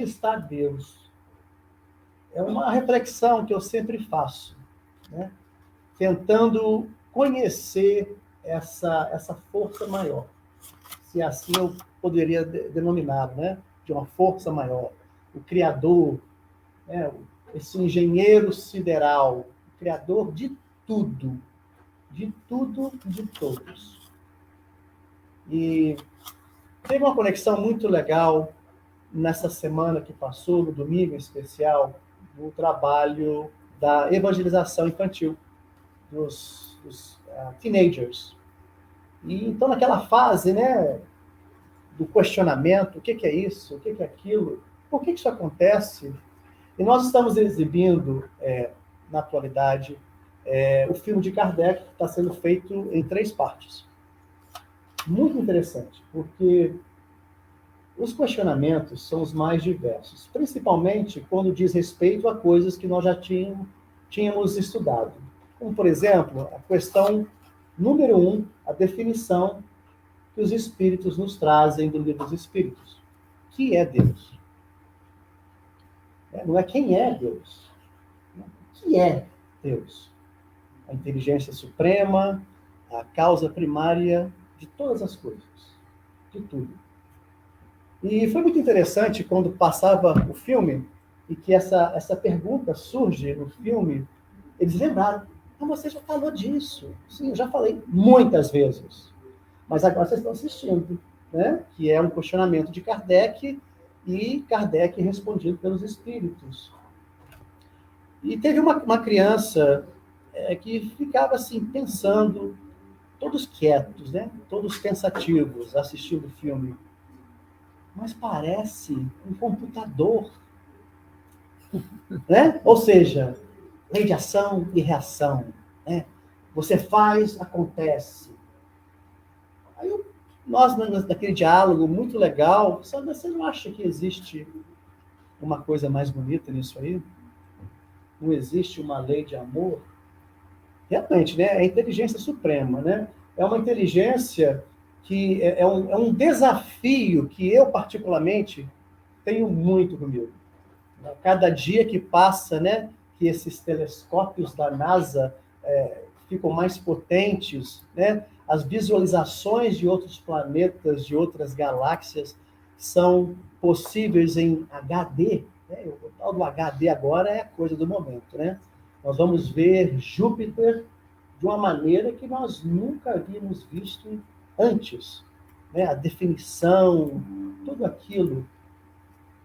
está Deus? É uma reflexão que eu sempre faço, né? Tentando conhecer essa força maior, se assim eu poderia denominar, né? De uma força maior, o Criador, né? Esse engenheiro sideral, o Criador de tudo, de todos. E teve uma conexão muito legal nessa semana que passou, no domingo em especial, no trabalho da evangelização infantil dos teenagers. E então, naquela fase, né, do questionamento, o que é isso, o que é aquilo, por que isso acontece? E nós estamos exibindo, na atualidade, o filme de Kardec, que está sendo feito em 3 partes. Muito interessante, porque os questionamentos são os mais diversos, principalmente quando diz respeito a coisas que nós já tínhamos estudado. Como, por exemplo, a questão número 1, a definição que os Espíritos nos trazem do Livro dos Espíritos. O que é Deus? Não é quem é Deus. O que é Deus? A inteligência suprema, a causa primária de todas as coisas, de tudo. E foi muito interessante quando passava o filme e que essa pergunta surge no filme, eles lembraram, você já falou disso. Sim, eu já falei muitas vezes. Mas agora vocês estão assistindo, né? Que é um questionamento de Kardec e Kardec respondido pelos espíritos. E teve uma criança que ficava assim, pensando, todos quietos, né? Todos pensativos, assistindo o filme. Mas parece um computador, né? Ou seja, lei de ação e reação, né? Você faz, acontece. Aí nós, naquele diálogo muito legal, você não acha que existe uma coisa mais bonita nisso aí? Não existe uma lei de amor? Realmente, né? É a inteligência suprema, né? É uma inteligência que é um desafio que eu, particularmente, tenho muito comigo. Cada dia que passa, né, que esses telescópios da NASA ficam mais potentes, né, as visualizações de outros planetas, de outras galáxias, são possíveis em HD. Né? O tal do HD agora é a coisa do momento. Né? Nós vamos ver Júpiter de uma maneira que nós nunca havíamos visto antes. Né? A definição, tudo aquilo.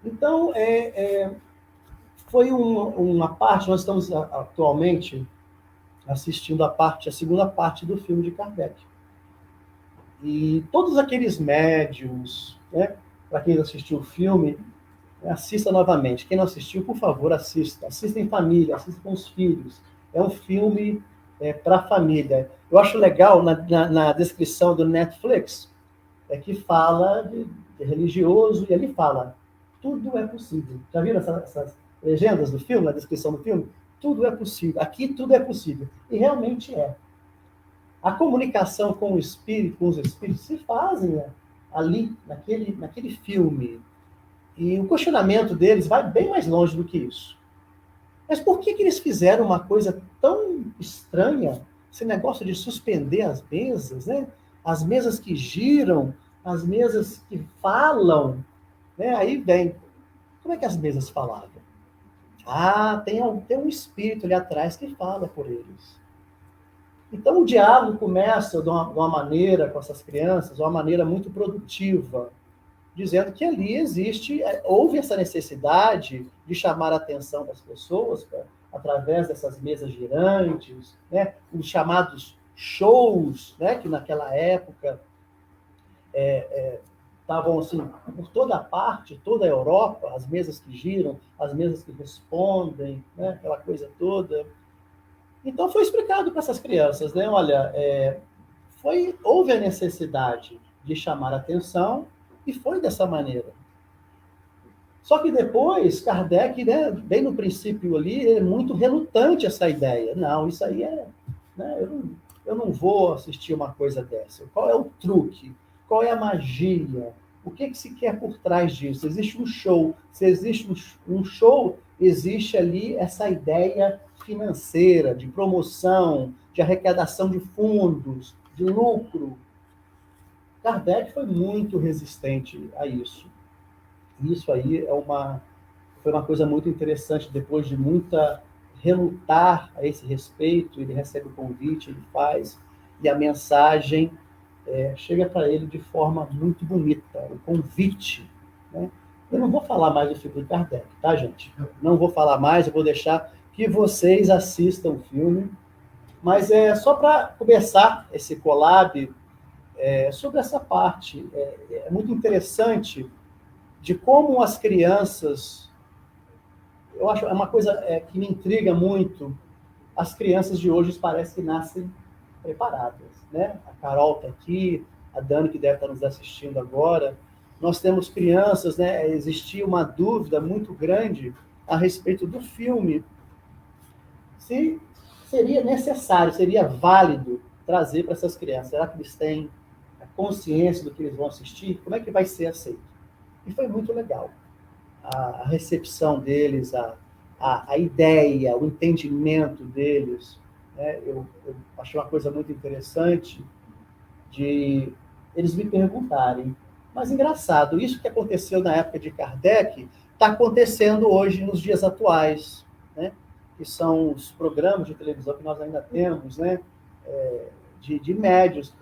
Então, foi uma parte, nós estamos atualmente assistindo a segunda parte do filme de Kardec. E todos aqueles médiums, né, para quem assistiu o filme, assista novamente. Quem não assistiu, por favor, assista. Assista em família, assista com os filhos. É um filme para a família. Eu acho legal, na descrição do Netflix, que fala de religioso, e ele fala, tudo é possível. Já viram essas legendas do filme, na descrição do filme? Tudo é possível. Aqui tudo é possível. E realmente é. A comunicação com o espírito, com os espíritos, se fazem ali, naquele filme. E o questionamento deles vai bem mais longe do que isso. Mas por que eles fizeram uma coisa tão estranha, esse negócio de suspender as mesas, né? As mesas que giram, as mesas que falam, né? Aí vem, como é que as mesas falavam? Tem um espírito ali atrás que fala por eles. Então o diálogo começa de uma maneira com essas crianças, de uma maneira muito produtiva, dizendo que ali houve essa necessidade de chamar a atenção das pessoas através dessas mesas girantes, né? Os chamados shows, né? Que naquela época estavam assim, por toda a parte, toda a Europa, as mesas que giram, as mesas que respondem, né? Aquela coisa toda. Então foi explicado para essas crianças, né? Olha, houve a necessidade de chamar a atenção e foi dessa maneira. Só que depois, Kardec, né, bem no princípio ali, é muito relutante essa ideia. Não, isso aí né, eu não vou assistir uma coisa dessa. Qual é o truque? Qual é a magia? O que se quer por trás disso? Existe um show. Se existe um show, existe ali essa ideia financeira, de promoção, de arrecadação de fundos, de lucro. Kardec foi muito resistente a isso. Isso aí foi uma coisa muito interessante, depois de muita relutar a esse respeito, ele recebe o convite, ele faz, e a mensagem chega para ele de forma muito bonita, o convite. Né? Eu não vou falar mais do filme de Kardec, tá, gente? Não vou falar mais, eu vou deixar que vocês assistam o filme, mas é só para começar esse collab sobre essa parte. É muito interessante de como as crianças, eu acho, é uma coisa que me intriga muito, as crianças de hoje parece que nascem preparadas, né? A Carol está aqui, a Dani que deve estar nos assistindo agora, nós temos crianças, né? Existia uma dúvida muito grande a respeito do filme, se seria necessário, seria válido trazer para essas crianças, será que eles têm a consciência do que eles vão assistir? Como é que vai ser aceito? E foi muito legal. A recepção deles, a ideia, o entendimento deles. Né? Eu achei uma coisa muito interessante de eles me perguntarem. Mas engraçado, isso que aconteceu na época de Kardec está acontecendo hoje nos dias atuais, né? Que são os programas de televisão que nós ainda temos, né? De médios,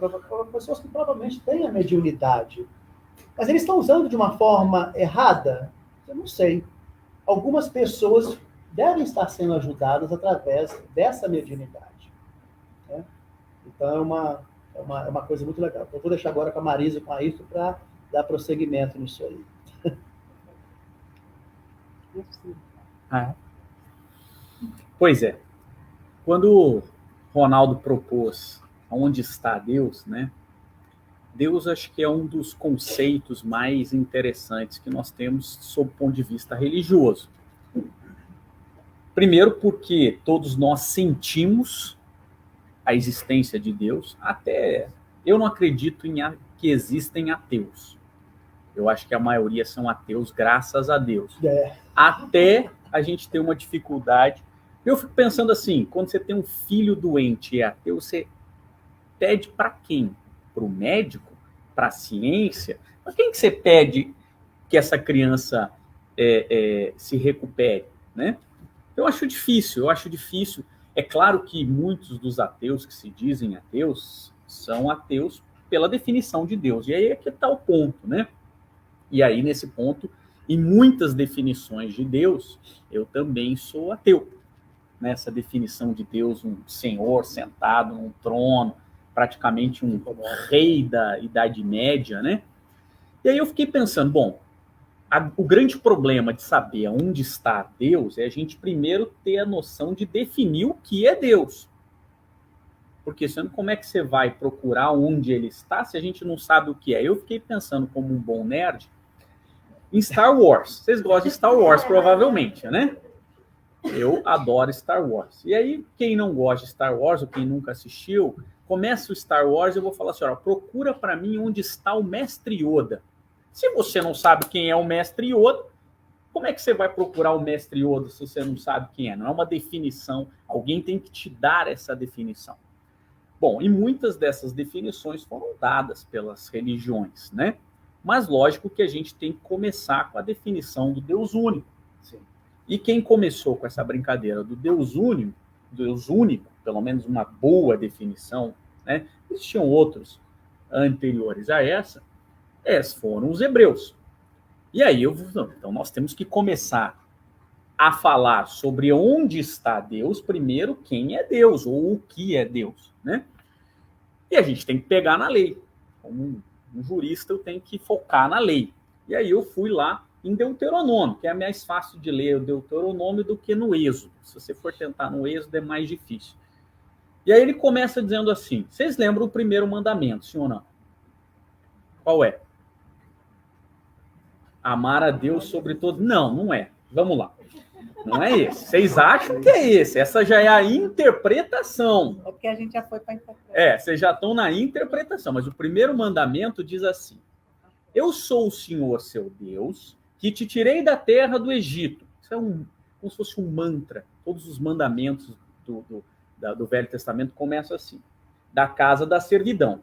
pessoas que provavelmente têm a mediunidade. Mas eles estão usando de uma forma errada? Eu não sei. Algumas pessoas devem estar sendo ajudadas através dessa mediunidade. Né? Então, é uma coisa muito legal. Então, eu vou deixar agora com a Marisa e com a Ayrton para dar prosseguimento nisso aí. Pois é. Quando Ronaldo propôs Onde está Deus, né? Deus acho que é um dos conceitos mais interessantes que nós temos sob o ponto de vista religioso. Primeiro porque todos nós sentimos a existência de Deus, até eu não acredito que existem ateus. Eu acho que a maioria são ateus, graças a Deus. Até a gente ter uma dificuldade. Eu fico pensando assim, quando você tem um filho doente e é ateu, você pede para quem? Para o médico? Para a ciência? Para quem que você pede que essa criança se recupere? Né? Eu acho difícil. É claro que muitos dos ateus que se dizem ateus são ateus pela definição de Deus. E aí é que está o ponto, né? E aí, nesse ponto, em muitas definições de Deus, eu também sou ateu. Nessa definição de Deus, um senhor sentado num trono, praticamente um rei da Idade Média, né? E aí eu fiquei pensando, bom, o grande problema de saber onde está Deus é a gente primeiro ter a noção de definir o que é Deus. Porque senão como é que você vai procurar onde ele está se a gente não sabe o que é? Eu fiquei pensando como um bom nerd em Star Wars. Vocês gostam de Star Wars, provavelmente, né? Eu adoro Star Wars. E aí, quem não gosta de Star Wars, ou quem nunca assistiu, começa o Star Wars e eu vou falar assim, ó, procura para mim onde está o Mestre Yoda. Se você não sabe quem é o Mestre Yoda, como é que você vai procurar o Mestre Yoda se você não sabe quem é? Não é uma definição. Alguém tem que te dar essa definição. Bom, e muitas dessas definições foram dadas pelas religiões, né? Mas lógico que a gente tem que começar com a definição do Deus único. Sim. E quem começou com essa brincadeira do Deus único, pelo menos uma boa definição, né? Existiam outros anteriores a essa, foram os hebreus. E aí, então nós temos que começar a falar sobre onde está Deus, primeiro quem é Deus, ou o que é Deus, né? E a gente tem que pegar na lei. Como um jurista, eu tenho que focar na lei. E aí eu fui lá em Deuteronômio, que é mais fácil de ler o Deuteronômio do que no Êxodo. Se você for tentar no Êxodo, é mais difícil. E aí ele começa dizendo assim, vocês lembram o primeiro mandamento, sim ou não? Qual é? Amar a Deus sobre todo... Não, não é. Vamos lá. Não é esse. Vocês acham que é esse. Essa já é a interpretação. É porque a gente já foi para a interpretação. Vocês já estão na interpretação. Mas o primeiro mandamento diz assim, eu sou o Senhor, seu Deus, que te tirei da terra do Egito. Isso é como se fosse um mantra. Todos os mandamentos do Velho Testamento começam assim. Da casa da servidão.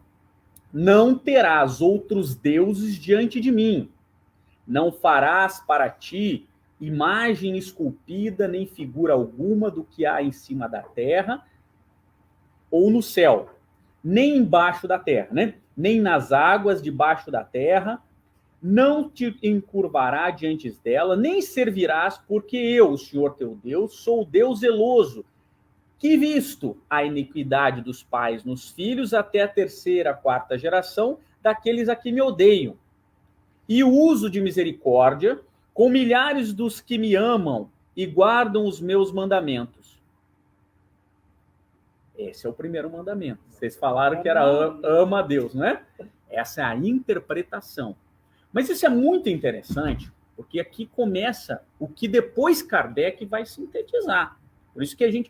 Não terás outros deuses diante de mim. Não farás para ti imagem esculpida, nem figura alguma do que há em cima da terra ou no céu, nem embaixo da terra, né? Nem nas águas debaixo da terra. Não te encurvará diante dela, nem servirás, porque eu, o Senhor teu Deus, sou o Deus zeloso, que visto a iniquidade dos pais nos filhos até a terceira, quarta geração daqueles a que me odeiam, e uso de misericórdia com milhares dos que me amam e guardam os meus mandamentos. Esse é o primeiro mandamento. Vocês falaram que era ama a Deus, não é? Essa é a interpretação. Mas isso é muito interessante, porque aqui começa o que depois Kardec vai sintetizar. Por isso que a gente...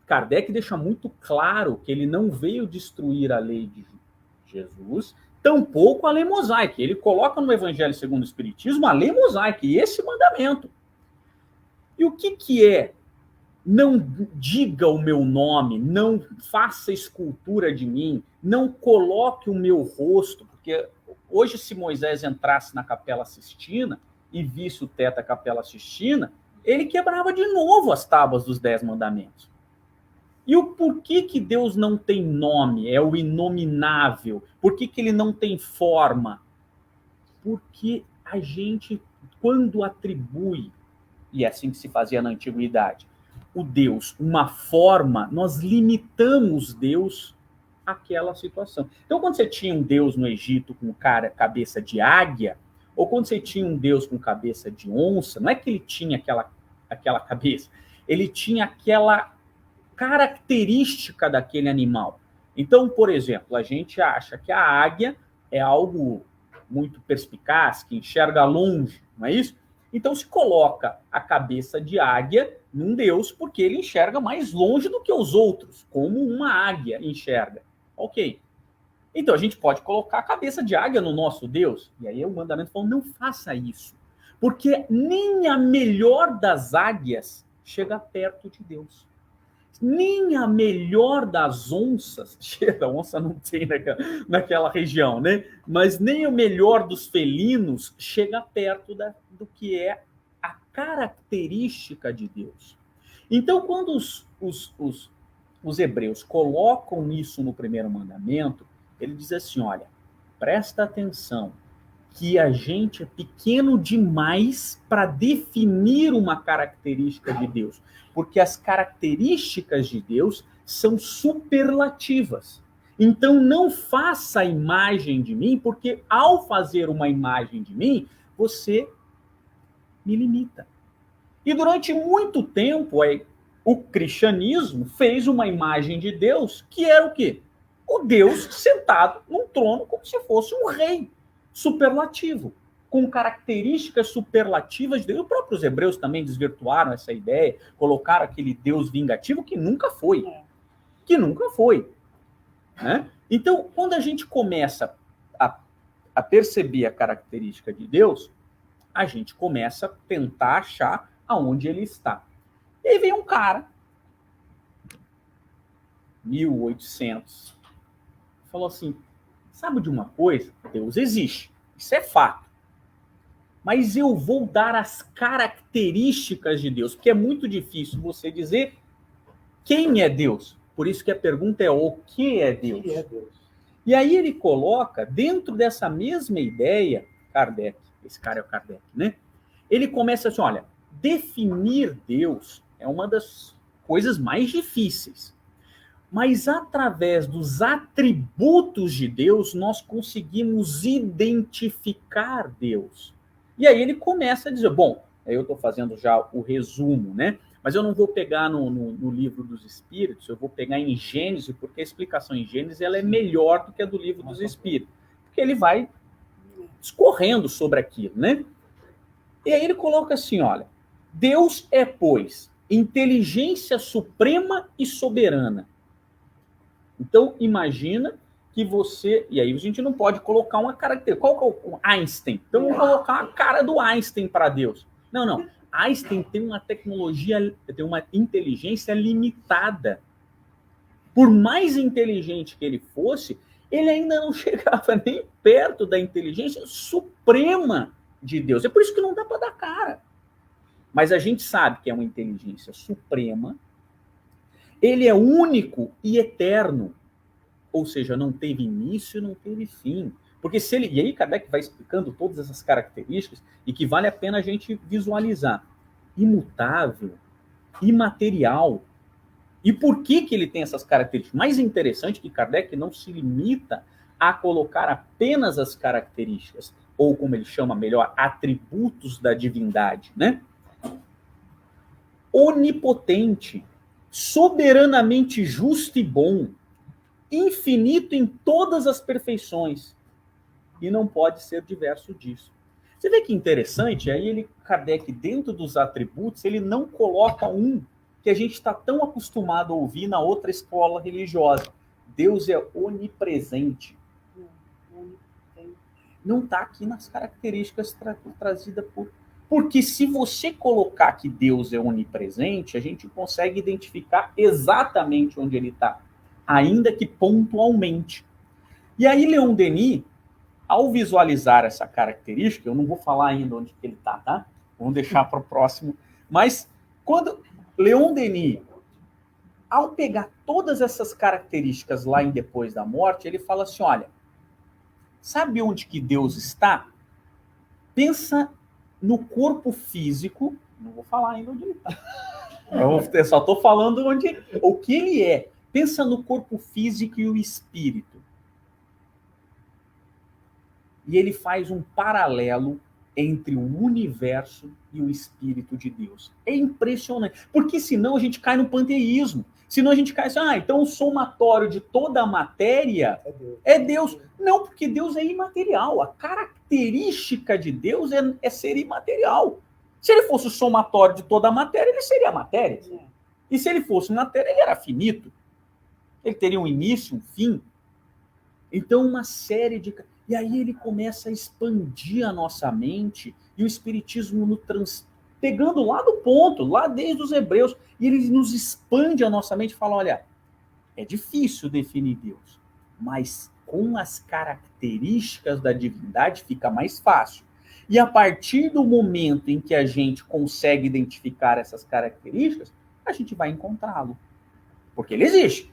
Kardec deixa muito claro que ele não veio destruir a lei de Jesus, tampouco a lei mosaica. Ele coloca no Evangelho segundo o Espiritismo a lei mosaica, e esse mandamento. E o que é? Não diga o meu nome, não faça escultura de mim, não coloque o meu rosto, porque hoje se Moisés entrasse na Capela Sistina e visse o teto da Capela Sistina, ele quebrava de novo as tábuas dos 10 mandamentos. E o porquê que Deus não tem nome, é o inominável? Por que ele não tem forma? Porque a gente, quando atribui, e é assim que se fazia na antiguidade, o Deus uma forma, nós limitamos Deus àquela situação. Então, quando você tinha um Deus no Egito com cabeça de águia, ou quando você tinha um Deus com cabeça de onça, não é que ele tinha aquela cabeça, ele tinha aquela característica daquele animal. Então, por exemplo, a gente acha que a águia é algo muito perspicaz, que enxerga longe, não é isso? Então se coloca a cabeça de águia num Deus, porque ele enxerga mais longe do que os outros, como uma águia enxerga. Ok. Então a gente pode colocar a cabeça de águia no nosso Deus. E aí o mandamento falou, não faça isso. Porque nem a melhor das águias chega perto de Deus. Nem a melhor das onças, a onça não tem naquela região, né? Mas nem o melhor dos felinos chega perto do que é a característica de Deus. Então, quando os hebreus colocam isso no primeiro mandamento, ele diz assim, olha, presta atenção, que a gente é pequeno demais para definir uma característica de Deus, porque as características de Deus são superlativas. Então não faça a imagem de mim, porque ao fazer uma imagem de mim, você me limita. E durante muito tempo, o cristianismo fez uma imagem de Deus que era o quê? O Deus sentado num trono como se fosse um rei superlativo, com características superlativas de Deus. Os próprios hebreus também desvirtuaram essa ideia, colocaram aquele Deus vingativo que nunca foi. Que nunca foi. Né? Então, quando a gente começa a perceber a característica de Deus, a gente começa a tentar achar aonde ele está. E aí vem um cara, 1800, falou assim, sabe de uma coisa? Deus existe, isso é fato. Mas eu vou dar as características de Deus, porque é muito difícil você dizer quem é Deus. Por isso que a pergunta é o que é Deus? O que é Deus? E aí ele coloca, dentro dessa mesma ideia, Kardec, esse cara é o Kardec, né? Ele começa assim, olha, definir Deus é uma das coisas mais difíceis. Mas através dos atributos de Deus, nós conseguimos identificar Deus. E aí ele começa a dizer, bom, eu estou fazendo já o resumo, né? Mas eu não vou pegar no livro dos Espíritos, eu vou pegar em Gênesis, porque a explicação em Gênesis ela é melhor do que a do livro dos Espíritos. Porque ele vai discorrendo sobre aquilo, né? E aí ele coloca assim, olha, Deus é, pois, inteligência suprema e soberana. Então, imagina que você... E aí a gente não pode colocar uma característica. Qual que é o Einstein? Então vamos colocar a cara do Einstein para Deus. Não. Einstein tem uma tecnologia, tem uma inteligência limitada. Por mais inteligente que ele fosse, ele ainda não chegava nem perto da inteligência suprema de Deus. É por isso que não dá para dar cara. Mas a gente sabe que é uma inteligência suprema. Ele é único e eterno. Ou seja, não teve início e não teve fim. Porque se ele... E aí Kardec vai explicando todas essas características e que vale a pena a gente visualizar. Imutável, imaterial. E por que ele tem essas características? Mais interessante que Kardec não se limita a colocar apenas as características, ou como ele chama melhor, atributos da divindade, né? Onipotente, soberanamente justo e bom, infinito em todas as perfeições, e não pode ser diverso disso. Você vê que interessante, aí Kardec, dentro dos atributos, ele não coloca um que a gente está tão acostumado a ouvir na outra escola religiosa. Deus é onipresente. Não está aqui nas características trazidas por... Porque se você colocar que Deus é onipresente, a gente consegue identificar exatamente onde ele está, ainda que pontualmente. E aí Leon Denis, ao visualizar essa característica, eu não vou falar ainda onde que ele está, tá? Vamos deixar para o próximo. Mas quando Leon Denis, ao pegar todas essas características lá em Depois da Morte, ele fala assim, olha, sabe onde que Deus está? Pensa no corpo físico, não vou falar ainda onde ele está. Eu só estou falando o que ele é. Pensa no corpo físico e o espírito. E ele faz um paralelo entre o universo e o Espírito de Deus. É impressionante. Porque senão a gente cai no panteísmo. Senão a gente cai assim, então o somatório de toda a matéria é Deus. Não, porque Deus é imaterial. A característica de Deus é ser imaterial. Se ele fosse o somatório de toda a matéria, ele seria matéria. E se ele fosse matéria, ele era finito. Ele teria um início, um fim. Então, uma série de... E aí ele começa a expandir a nossa mente e o Espiritismo pegando lá do ponto, lá desde os Hebreus, e ele nos expande a nossa mente e fala, olha, é difícil definir Deus, mas com as características da divindade fica mais fácil. E a partir do momento em que a gente consegue identificar essas características, a gente vai encontrá-lo, porque ele existe.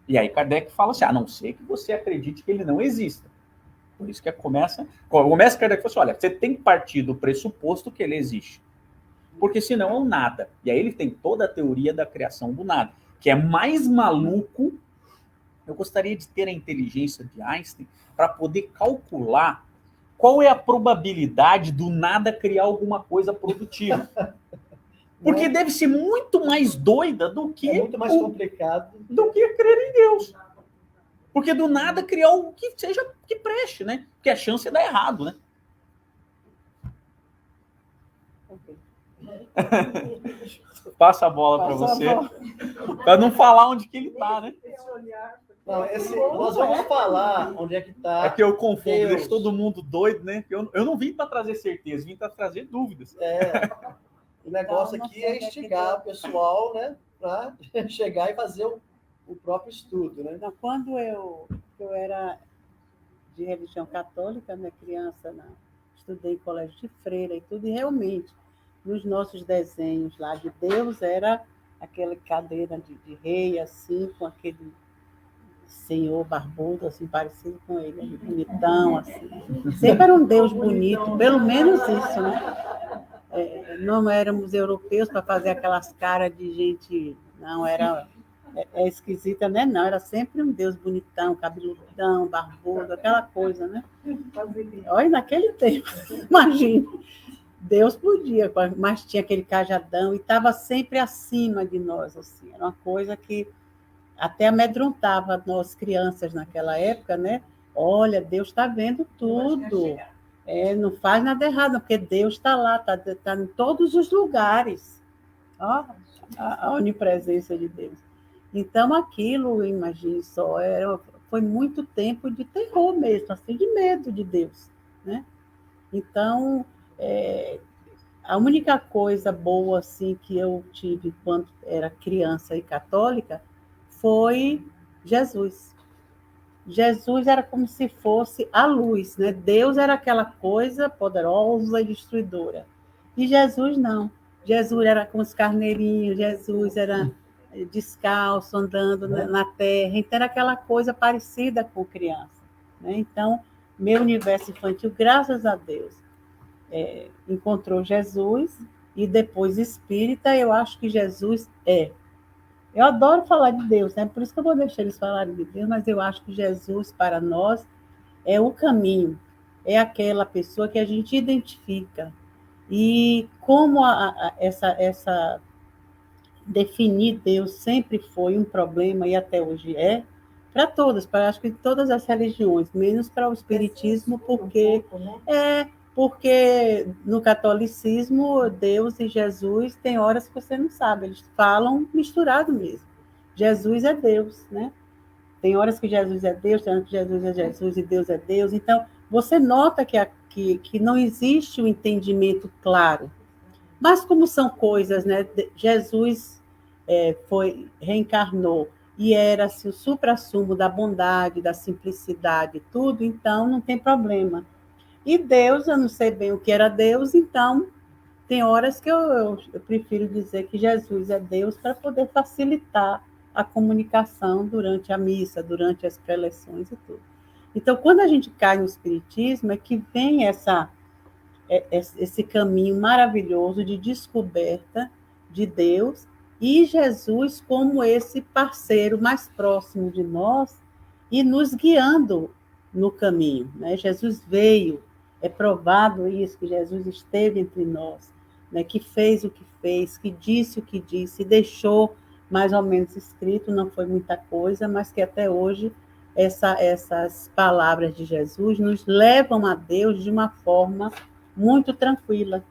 E aí Kardec fala assim, a não ser que você acredite que ele não exista. Por isso que começa Kardec fala assim, olha, você tem que partir do pressuposto que ele existe. Porque senão é um nada. E aí ele tem toda a teoria da criação do nada, que é mais maluco. Eu gostaria de ter a inteligência de Einstein para poder calcular qual é a probabilidade do nada criar alguma coisa produtiva. Porque deve ser muito mais doida do que... É muito mais complicado. Do que crer em Deus. Porque do nada criar algo que seja, que preste, né? Porque a chance é dar errado, né? Okay. Passa a bola para você. Para não falar onde que ele está, né? Não, nós vamos falar onde é que está. É que eu confundo, deixo todo mundo doido, né? Eu não vim para trazer certeza, vim para trazer dúvidas. O negócio aqui é instigar o pessoal, né? Para chegar e fazer o próprio estudo, né? Então, quando eu era de religião católica, né, criança, estudei em colégio de freira e tudo, e realmente, nos nossos desenhos lá de Deus, era aquela cadeira de rei, assim, com aquele senhor barbudo, assim, parecido com ele, bonitão, assim. Sempre era um Deus bonito, pelo menos isso, né? Não éramos europeus para fazer aquelas caras de gente, não, era... É esquisita, né? Não, era sempre um Deus bonitão, cabeludão, barbudo, aquela coisa, né? Olha, naquele tempo, imagina, Deus podia, mas tinha aquele cajadão e estava sempre acima de nós, assim. Era uma coisa que até amedrontava nós crianças naquela época, né? Olha, Deus está vendo tudo. Não faz nada errado, porque Deus está lá, está em todos os lugares. Ó, a onipresença de Deus. Então, aquilo, imagine só, foi muito tempo de terror mesmo, assim, de medo de Deus, né? Então, a única coisa boa assim que eu tive quando era criança e católica foi Jesus. Jesus era como se fosse a luz, né? Deus era aquela coisa poderosa e destruidora. E Jesus não. Jesus era com os carneirinhos, Jesus era descalço, andando na terra. Então, era aquela coisa parecida com criança, né? Então, meu universo infantil, graças a Deus, encontrou Jesus e depois espírita. Eu acho que Jesus eu adoro falar de Deus, né? Por isso que eu vou deixar eles falarem de Deus, mas eu acho que Jesus, para nós, é o caminho, é aquela pessoa que a gente identifica. E como essa definir Deus sempre foi um problema e até hoje para todas, para acho que todas as religiões, menos para o espiritismo, porque no catolicismo Deus e Jesus tem horas que você não sabe, eles falam misturado mesmo. Jesus é Deus, né? Tem horas que Jesus é Deus, tem horas que Jesus é Jesus e Deus é Deus. Então, você nota que não existe um entendimento claro. Mas como são coisas, né? Jesus reencarnou e era assim, o suprassumo da bondade, da simplicidade, tudo, então não tem problema. E Deus, eu não sei bem o que era Deus, então tem horas que eu prefiro dizer que Jesus é Deus para poder facilitar a comunicação durante a missa, durante as preleções e tudo. Então, quando a gente cai no Espiritismo, é que vem esse caminho maravilhoso de descoberta de Deus e Jesus como esse parceiro mais próximo de nós e nos guiando no caminho, né? Jesus veio, é provado isso, que Jesus esteve entre nós, né? Que fez o que fez, que disse o que disse, deixou mais ou menos escrito, não foi muita coisa, mas que até hoje essas palavras de Jesus nos levam a Deus de uma forma muito tranquila,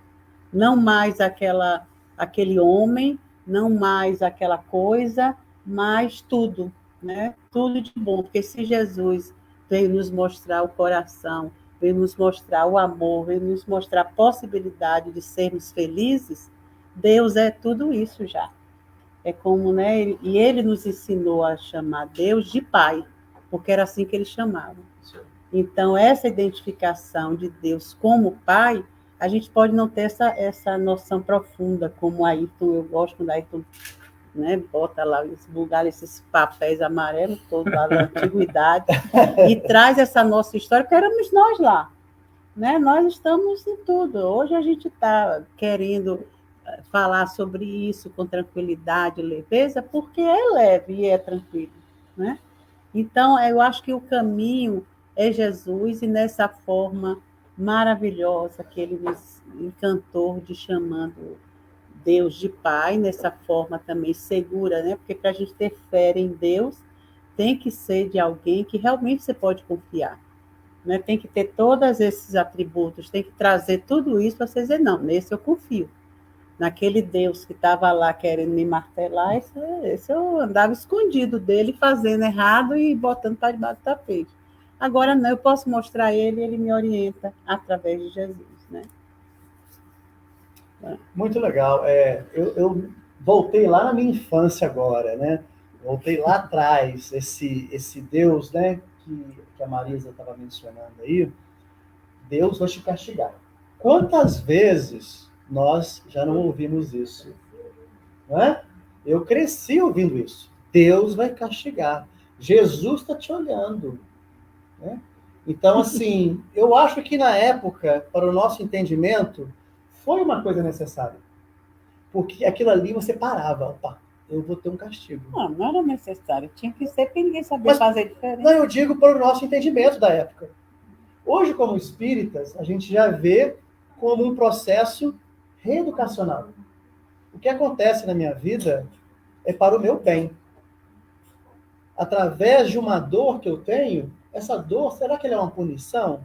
não mais aquele homem, não mais aquela coisa, mas tudo, né? Tudo de bom, porque se Jesus veio nos mostrar o coração, veio nos mostrar o amor, veio nos mostrar a possibilidade de sermos felizes, Deus é tudo isso já. É como, né? E ele nos ensinou a chamar Deus de Pai, porque era assim que ele chamava. Então, essa identificação de Deus como Pai, a gente pode não ter essa noção profunda, como Ayrton, eu gosto quando Ayrton, né, bota lá, esses papéis amarelos todos lá da antiguidade, e traz essa nossa história, porque éramos nós lá, né? Nós estamos em tudo. Hoje a gente está querendo falar sobre isso com tranquilidade, leveza, porque é leve e é tranquilo, né? Então, eu acho que o caminho é Jesus, e nessa forma maravilhosa que ele nos encantou de chamando Deus de Pai, nessa forma também segura, né? Porque para a gente ter fé em Deus, tem que ser de alguém que realmente você pode confiar, né? Tem que ter todos esses atributos, tem que trazer tudo isso para você dizer, não, nesse eu confio. Naquele Deus que estava lá querendo me martelar, esse eu andava escondido dele, fazendo errado e botando para debaixo do tapete. Agora não, eu posso mostrar ele me orienta através de Jesus, né? Muito legal. Eu voltei lá na minha infância agora, né? Voltei lá atrás, esse Deus, né, que a Marisa estava mencionando aí, Deus vai te castigar. Quantas vezes nós já não ouvimos isso? Não é? Eu cresci ouvindo isso. Deus vai castigar. Jesus está te olhando. Né? Então, assim, eu acho que na época, para o nosso entendimento, foi uma coisa necessária. Porque aquilo ali você parava. Opa, eu vou ter um castigo. Não era necessário. Tinha que ser porque ninguém sabia fazer diferente. Não, eu digo para o nosso entendimento da época. Hoje, como espíritas, a gente já vê como um processo reeducacional. O que acontece na minha vida é para o meu bem. Através de uma dor que eu tenho, essa dor, será que ela é uma punição?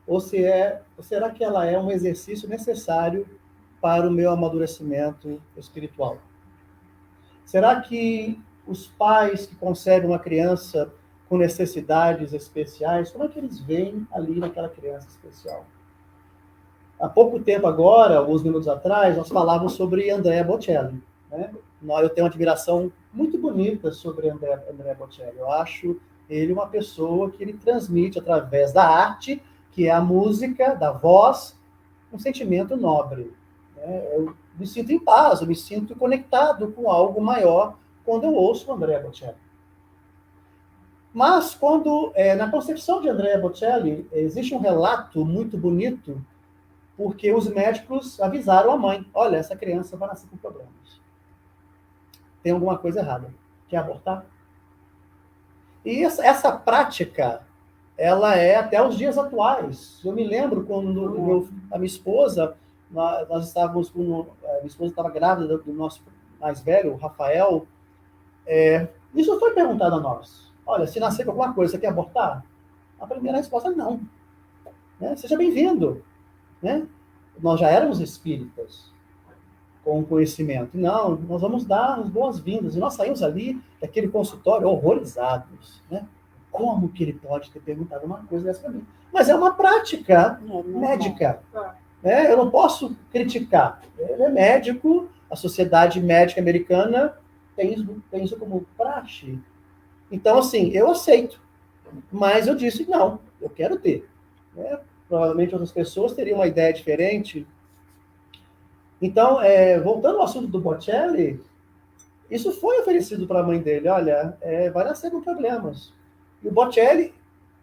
Ou será que ela é um exercício necessário para o meu amadurecimento espiritual? Será que os pais que concebem uma criança com necessidades especiais, como é que eles veem ali naquela criança especial? Há pouco tempo agora, alguns minutos atrás, nós falávamos sobre Andrea Bocelli, né? Eu tenho uma admiração muito bonita sobre Andrea Bocelli. Eu acho ele uma pessoa que ele transmite através da arte, que é a música, da voz, um sentimento nobre, né? Eu me sinto em paz, eu me sinto conectado com algo maior quando eu ouço Andrea Bocelli. Mas quando, na concepção de Andrea Bocelli, existe um relato muito bonito, porque os médicos avisaram a mãe, olha, essa criança vai nascer com problemas. Tem alguma coisa errada. Quer abortar? E essa prática, ela é até os dias atuais. Eu me lembro quando a minha esposa, nós estávamos minha esposa estava grávida do nosso mais velho, o Rafael. Isso foi perguntado a nós. Olha, se nascer com alguma coisa, você quer abortar? A primeira resposta, não. Né? Seja bem-vindo. Né? Nós já éramos espíritas com conhecimento. Não, nós vamos dar as boas-vindas. E nós saímos ali daquele consultório horrorizados. Né? Como que ele pode ter perguntado uma coisa dessa para mim? Mas é uma prática médica. Né? Eu não posso criticar. Ele é médico, a Sociedade Médica Americana tem isso como praxe. Então, assim, eu aceito. Mas eu disse, não, eu quero ter. Né? Provavelmente outras pessoas teriam uma ideia diferente. Então, voltando ao assunto do Bocelli, isso foi oferecido para a mãe dele. Olha, vai nascer com problemas. E o Bocelli,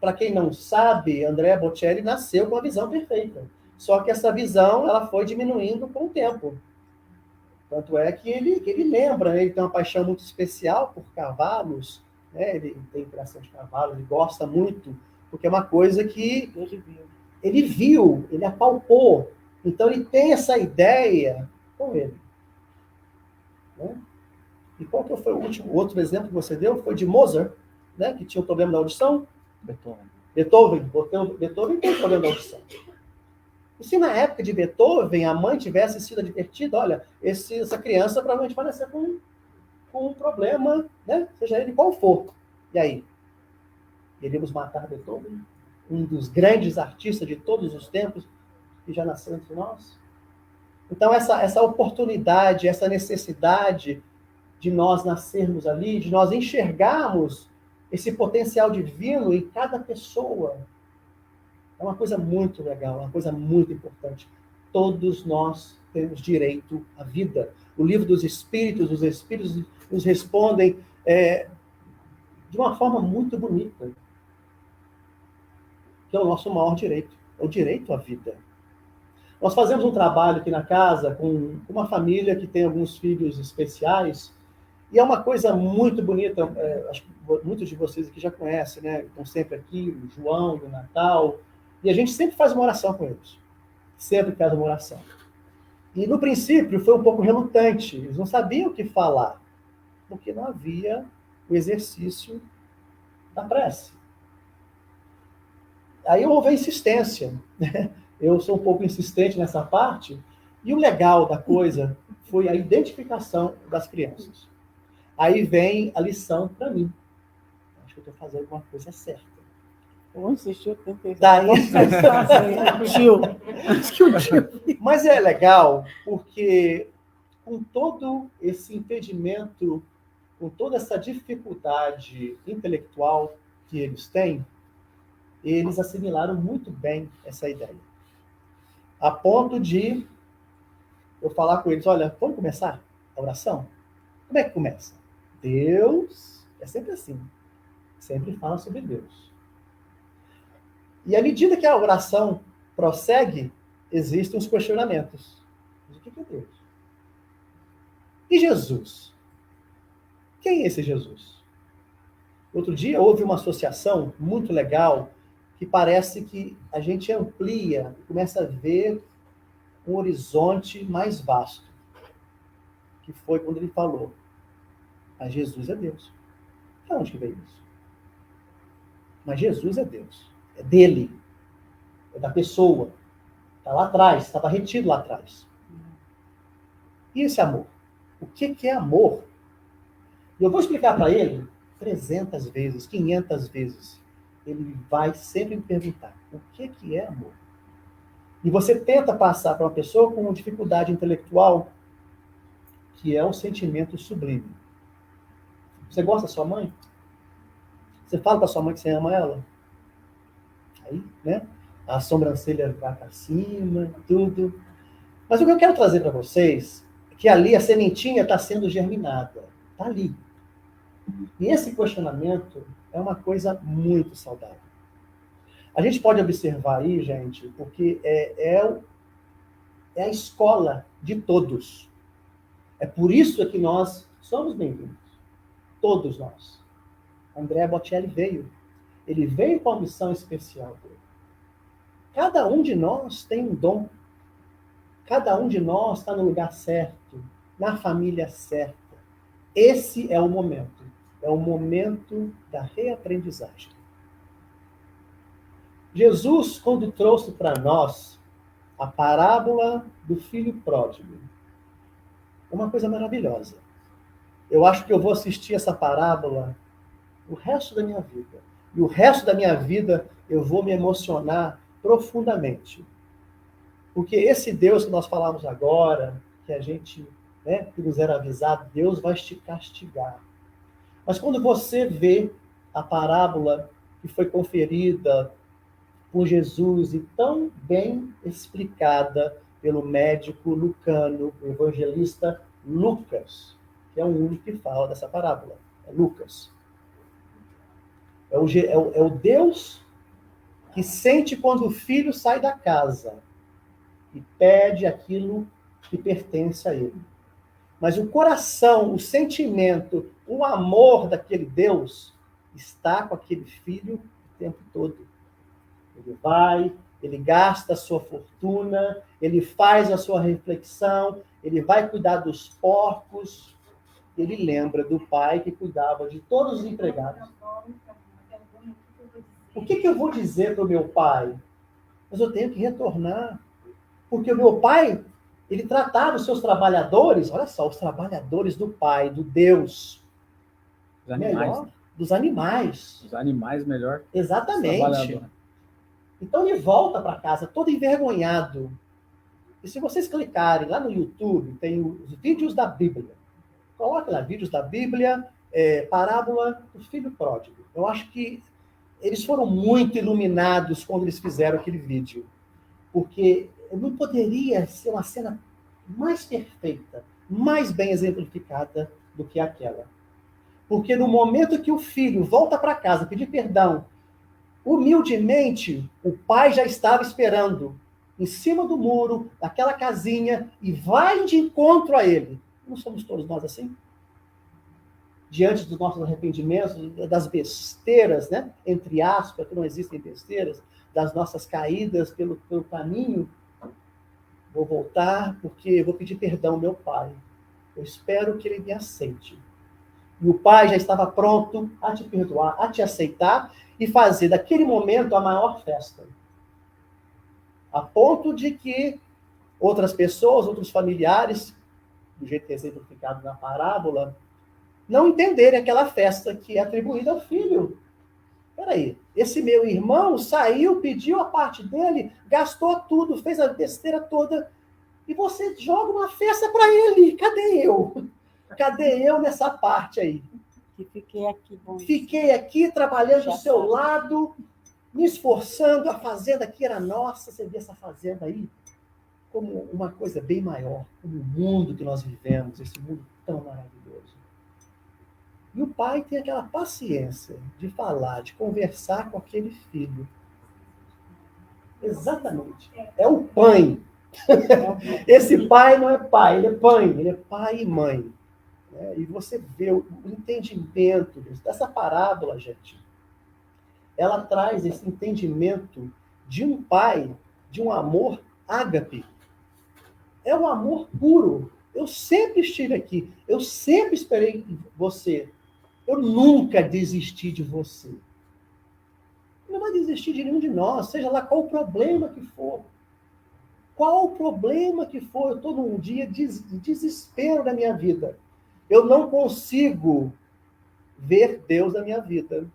para quem não sabe, Andrea Bocelli nasceu com uma visão perfeita. Só que essa visão ela foi diminuindo com o tempo. Tanto é que ele lembra, né? Ele tem uma paixão muito especial por cavalos, né? Ele tem criação de cavalos, ele gosta muito, porque é uma coisa que ele viu, ele apalpou. Então ele tem essa ideia com ele. Né? E qual que foi o outro exemplo que você deu? Foi de Mozart, né? Que tinha um problema da audição. Beethoven tem um problema da audição. E se na época de Beethoven a mãe tivesse sido advertida, olha, essa criança provavelmente vai nascer com um problema, né? Seja ele qual for. E aí? Iríamos matar Beethoven? Um dos grandes artistas de todos os tempos que já nasceu entre nós? Então, essa oportunidade, essa necessidade de nós nascermos ali, de nós enxergarmos esse potencial divino em cada pessoa, é uma coisa muito legal, uma coisa muito importante. Todos nós temos direito à vida. O livro dos Espíritos, os Espíritos nos respondem de uma forma muito bonita, que é o nosso maior direito, é o direito à vida. Nós fazemos um trabalho aqui na casa com uma família que tem alguns filhos especiais, e é uma coisa muito bonita, acho que muitos de vocês aqui já conhecem, né? Estão sempre aqui, o João, o Natal, e a gente sempre faz uma oração com eles. Sempre faz uma oração. E no princípio foi um pouco relutante, eles não sabiam o que falar, porque não havia o exercício da prece. Aí houve a insistência, né? Eu sou um pouco insistente nessa parte, e o legal da coisa foi a identificação das crianças. Aí vem a lição para mim. Acho que eu estou fazendo uma coisa certa. Eu insisti o tempo inteiro. Daí... Tio. Mas é legal, porque com todo esse impedimento, com toda essa dificuldade intelectual que eles têm, eles assimilaram muito bem essa ideia. A ponto de eu falar com eles, olha, vamos começar a oração? Como é que começa? Deus, é sempre assim, sempre fala sobre Deus. E à medida que a oração prossegue, existem os questionamentos. Mas o que é Deus? E Jesus? Quem é esse Jesus? Outro dia houve uma associação muito legal que parece que a gente amplia, começa a ver um horizonte mais vasto. Que foi quando ele falou, mas Jesus é Deus. De onde que veio isso? Mas Jesus é Deus. É dele. É da pessoa. Está lá atrás, estava retido lá atrás. E esse amor? O que é amor? E eu vou explicar para ele 300 vezes, 500 vezes, ele vai sempre me perguntar, o que é amor? E você tenta passar para uma pessoa com dificuldade intelectual, que é um sentimento sublime. Você gosta da sua mãe? Você fala para sua mãe que você ama ela? Aí, né? A sobrancelha vai para cima, tudo. Mas o que eu quero trazer para vocês é que ali a sementinha está sendo germinada. Está ali. E esse questionamento é uma coisa muito saudável. A gente pode observar aí, gente, porque é a escola de todos. É por isso que nós somos bem-vindos. Todos nós. André Bocelli veio. Ele veio com a missão especial dele. Cada um de nós tem um dom. Cada um de nós está no lugar certo, na família certa. Esse é o momento. É o momento da reaprendizagem. Jesus, quando trouxe para nós a parábola do filho pródigo, é uma coisa maravilhosa. Eu acho que eu vou assistir essa parábola o resto da minha vida. E o resto da minha vida eu vou me emocionar profundamente. Porque esse Deus que nós falamos agora, que a gente, né, que nos era avisado, Deus vai te castigar. Mas quando você vê a parábola que foi conferida por Jesus e tão bem explicada pelo médico lucano, o evangelista Lucas, que é o único que fala dessa parábola, é Lucas. É o Deus que sente quando o filho sai da casa e pede aquilo que pertence a ele. Mas o coração, o sentimento, o amor daquele Deus está com aquele filho o tempo todo. Ele vai, ele gasta a sua fortuna, ele faz a sua reflexão, ele vai cuidar dos porcos, ele lembra do pai que cuidava de todos os empregados. O que eu vou dizer para o meu pai? Mas eu tenho que retornar. Porque o meu pai, ele tratava os seus trabalhadores, olha só, os trabalhadores do pai, do Deus. Os animais. Melhor, dos animais. Os animais melhor. Exatamente. Então ele volta para casa todo envergonhado. E se vocês clicarem lá no YouTube, tem os vídeos da Bíblia. Coloque lá, vídeos da Bíblia, parábola do filho pródigo. Eu acho que eles foram muito iluminados quando eles fizeram aquele vídeo. Porque não poderia ser uma cena mais perfeita, mais bem exemplificada do que aquela. Porque no momento que o filho volta para casa pedir perdão, humildemente, o pai já estava esperando em cima do muro, naquela casinha, e vai de encontro a ele. Não somos todos nós assim? Diante dos nossos arrependimentos, das besteiras, né? Entre aspas, que não existem besteiras, das nossas caídas pelo caminho, vou voltar porque eu vou pedir perdão ao meu pai. Eu espero que ele me aceite. E o pai já estava pronto a te perdoar, a te aceitar e fazer daquele momento a maior festa. A ponto de que outras pessoas, outros familiares, do jeito que é exemplificado na parábola, não entenderem aquela festa que é atribuída ao filho. Peraí, esse meu irmão saiu, pediu a parte dele, gastou tudo, fez a besteira toda, e você joga uma festa para ele. Cadê eu? Cadê eu nessa parte aí? Que fiquei aqui. Bom, fiquei aqui trabalhando do seu lado, me esforçando, a fazenda aqui era nossa, você vê essa fazenda aí como uma coisa bem maior, como o mundo que nós vivemos, esse mundo tão maravilhoso. E o pai tem aquela paciência de falar, de conversar com aquele filho. Exatamente. É o pai. Esse pai não é pai, ele é pai. Ele é pai e mãe. E você vê o entendimento dessa parábola, gente. Ela traz esse entendimento de um pai, de um amor ágape. É um amor puro. Eu sempre estive aqui. Eu sempre esperei você. Eu nunca desisti de você. Não vai desistir de nenhum de nós, seja lá qual o problema que for. Qual o problema que for, eu estou num dia de desespero da minha vida. Eu não consigo ver Deus na minha vida.